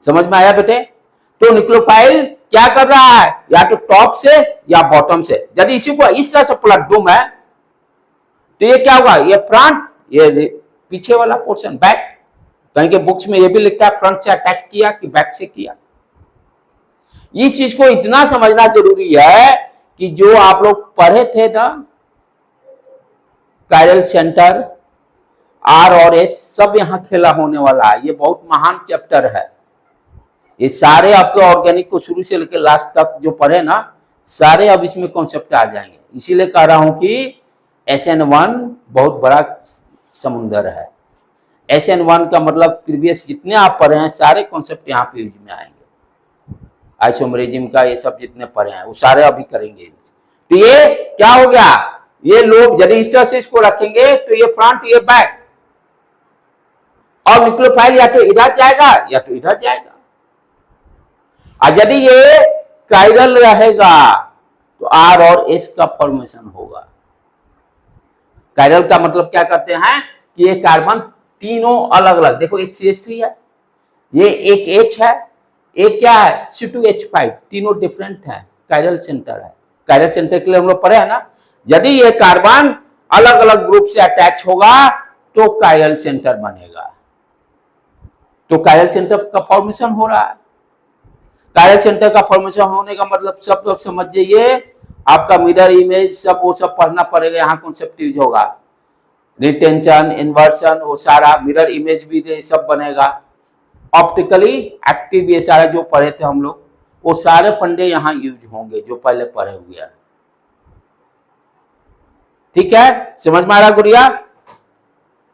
समझ में आया बेटे। तो न्यूक्लियोफाइल क्या कर रहा है, या तो टॉप से या बॉटम से। यदि इसी को इस तरह से पलट दूं मैं, तो ये क्या होगा, ये फ्रंट, ये पीछे वाला पोर्शन बैक। कहीं के बुक्स में ये भी लिखता है फ्रंट से अटैक किया कि बैक से किया। इस चीज को इतना समझना जरूरी है कि जो आप लोग पढ़े थे ना, कायरल सेंटर, R और S सब यहां खेला होने वाला है। ये बहुत महान चैप्टर है। ये सारे आपके ऑर्गेनिक को शुरू से लेकर लास्ट तक जो पढ़े ना, सारे अब इसमें कॉन्सेप्ट आ जाएंगे। इसीलिए कह रहा हूं कि SN1 बहुत बड़ा समुंदर है। SN1 का मतलब प्रीवियस जितने आप पढ़े हैं सारे कॉन्सेप्ट यहाँ पे यूज में आएंगे। आइसोमरिज्म का ये सब जितने पढ़े हैं वो सारे अभी करेंगे। तो ये क्या हो गया, ये लोग यदि इस तरह से इसको रखेंगे तो ये फ्रंट, ये बैक, और न्यूक्लियोफाइल या तो इधर जाएगा या तो इधर जाएगा। और यदि ये कायरल रहेगा तो R और S का फॉर्मेशन होगा। कायरल का मतलब क्या करते हैं कि ये कार्बन तीनों अलग अलग, देखो एक CH3 है, ये एक H है, एक क्या है C2H5, तीनों डिफरेंट है, कायरल सेंटर है। कायरल सेंटर के लिए हम लोग पढ़े हैं ना। यदि ये कार्बन अलग अलग ग्रुप से अटैच होगा तो कायरल सेंटर बनेगा। तो कायरल सेंटर का फॉर्मेशन हो रहा है। कायरल सेंटर का फॉर्मेशन होने का मतलब सब लोग समझ जाइए, आपका मिरर इमेज सब वो सब पढ़ना पड़ेगा। यहाँ कॉन्सेप्ट यूज होगा, रिटेंशन, इन्वर्सन, वो सारा मिरर इमेज भी सब बनेगा। ऑप्टिकली एक्टिव ये सारा जो पढ़े थे हम लोग, वो सारे फंडे यहाँ यूज होंगे जो पहले पढ़े हुए हैं। ठीक है, समझ में आ रहा गुड़िया।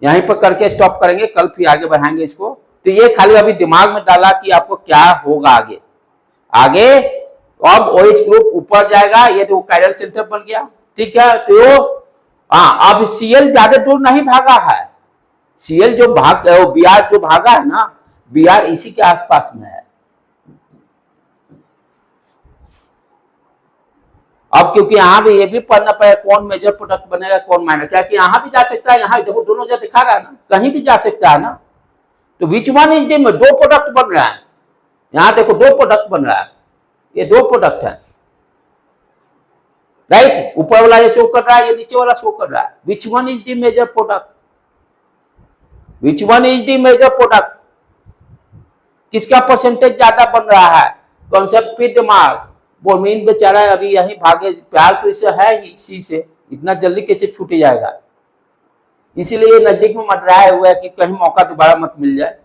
यहीं पर करके स्टॉप करेंगे, कल फिर आगे बढ़ाएंगे इसको। तो ये खाली अभी दिमाग में डाला कि आपको क्या होगा आगे। आगे अब OH ग्रुप ऊपर जाएगा, ये तो कायरल सेंटर बन गया। ठीक है, तो हाँ, अब Cl ज्यादा दूर नहीं भागा है। Cl जो भाग, Br जो भागा है ना, Br इसी के आसपास में है। अब क्योंकि यहाँ भी ये भी पढ़ना पड़ेगा कौन मेजर प्रोडक्ट बनेगा कौन माइनर, क्या कि यहाँ भी जा सकता है, यहाँ देखो दोनों जगह दिखा रहा है ना, कहीं भी जा सकता है ना। तो विच वन इज डी में 2 प्रोडक्ट बन रहा है। यहाँ देखो 2 प्रोडक्ट बन रहा है, ये 2 प्रोडक्ट है, राइट। ऊपर वाला ये शो कर रहा है, ये नीचे वाला शो कर रहा है। Which one is the major product, which one is the major product, किसका परसेंटेज ज्यादा बन रहा है, कॉन्सेप्ट फिर दिमाग। बोमीन बेचारा अभी यही भागे, प्यार तो इसे है ही, इसी से इतना जल्दी कैसे छूट जाएगा, इसीलिए नजदीक में मंडराया हुआ है कि कहीं मौका दोबारा मत मिल जाए।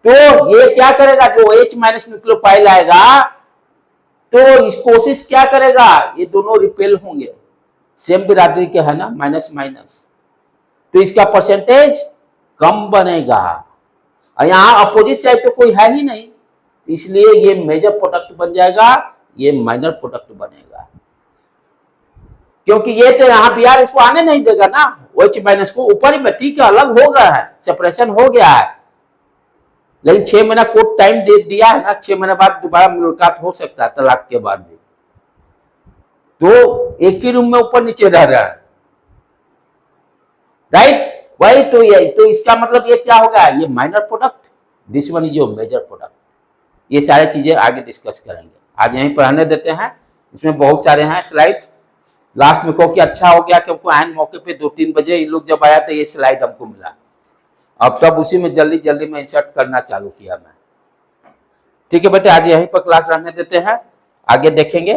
तो ये क्या करेगा, जो H माइनस न्यूक्लियोफाइल आएगा तो इस कोशिश क्या करेगा, ये दोनों रिपेल होंगे, सेम बिरादरी के है ना, माइनस माइनस, तो इसका परसेंटेज कम बनेगा। और यहाँ अपोजिट साइड तो कोई है ही नहीं, इसलिए ये मेजर प्रोडक्ट बन जाएगा, ये माइनर प्रोडक्ट बनेगा, क्योंकि ये तो यहाँ बी आर इसको आने नहीं देगा ना, OH माइनस को ऊपर ही बैठी के अलग हो गया है, सेपरेशन हो गया है। लेकिन 6 महीना कोर्ट टाइम दे दिया है ना, 6 महीने बाद दोबारा मुलाकात हो सकता है तलाक के बाद भी, तो एक ही रूम में ऊपर नीचे रह रहा है, राइट। वही तो ये, तो इसका मतलब ये क्या होगा, ये minor product, this one is your major product. ये सारी चीजें आगे डिस्कस करेंगे, आज यहीं पर रहने देते हैं, इसमें बहुत सारे हैं स्लाइड्स। लास्ट में कहो कि अच्छा हो गया कि हमको आन मौके पे 2-3 बजे इन लोग जब आया तो ये स्लाइड हमको मिला, अब तब उसी में जल्दी जल्दी में इंसर्ट करना चालू किया मैं। ठीक है बेटे, आज यहीं पर क्लास रहने देते हैं, आगे देखेंगे।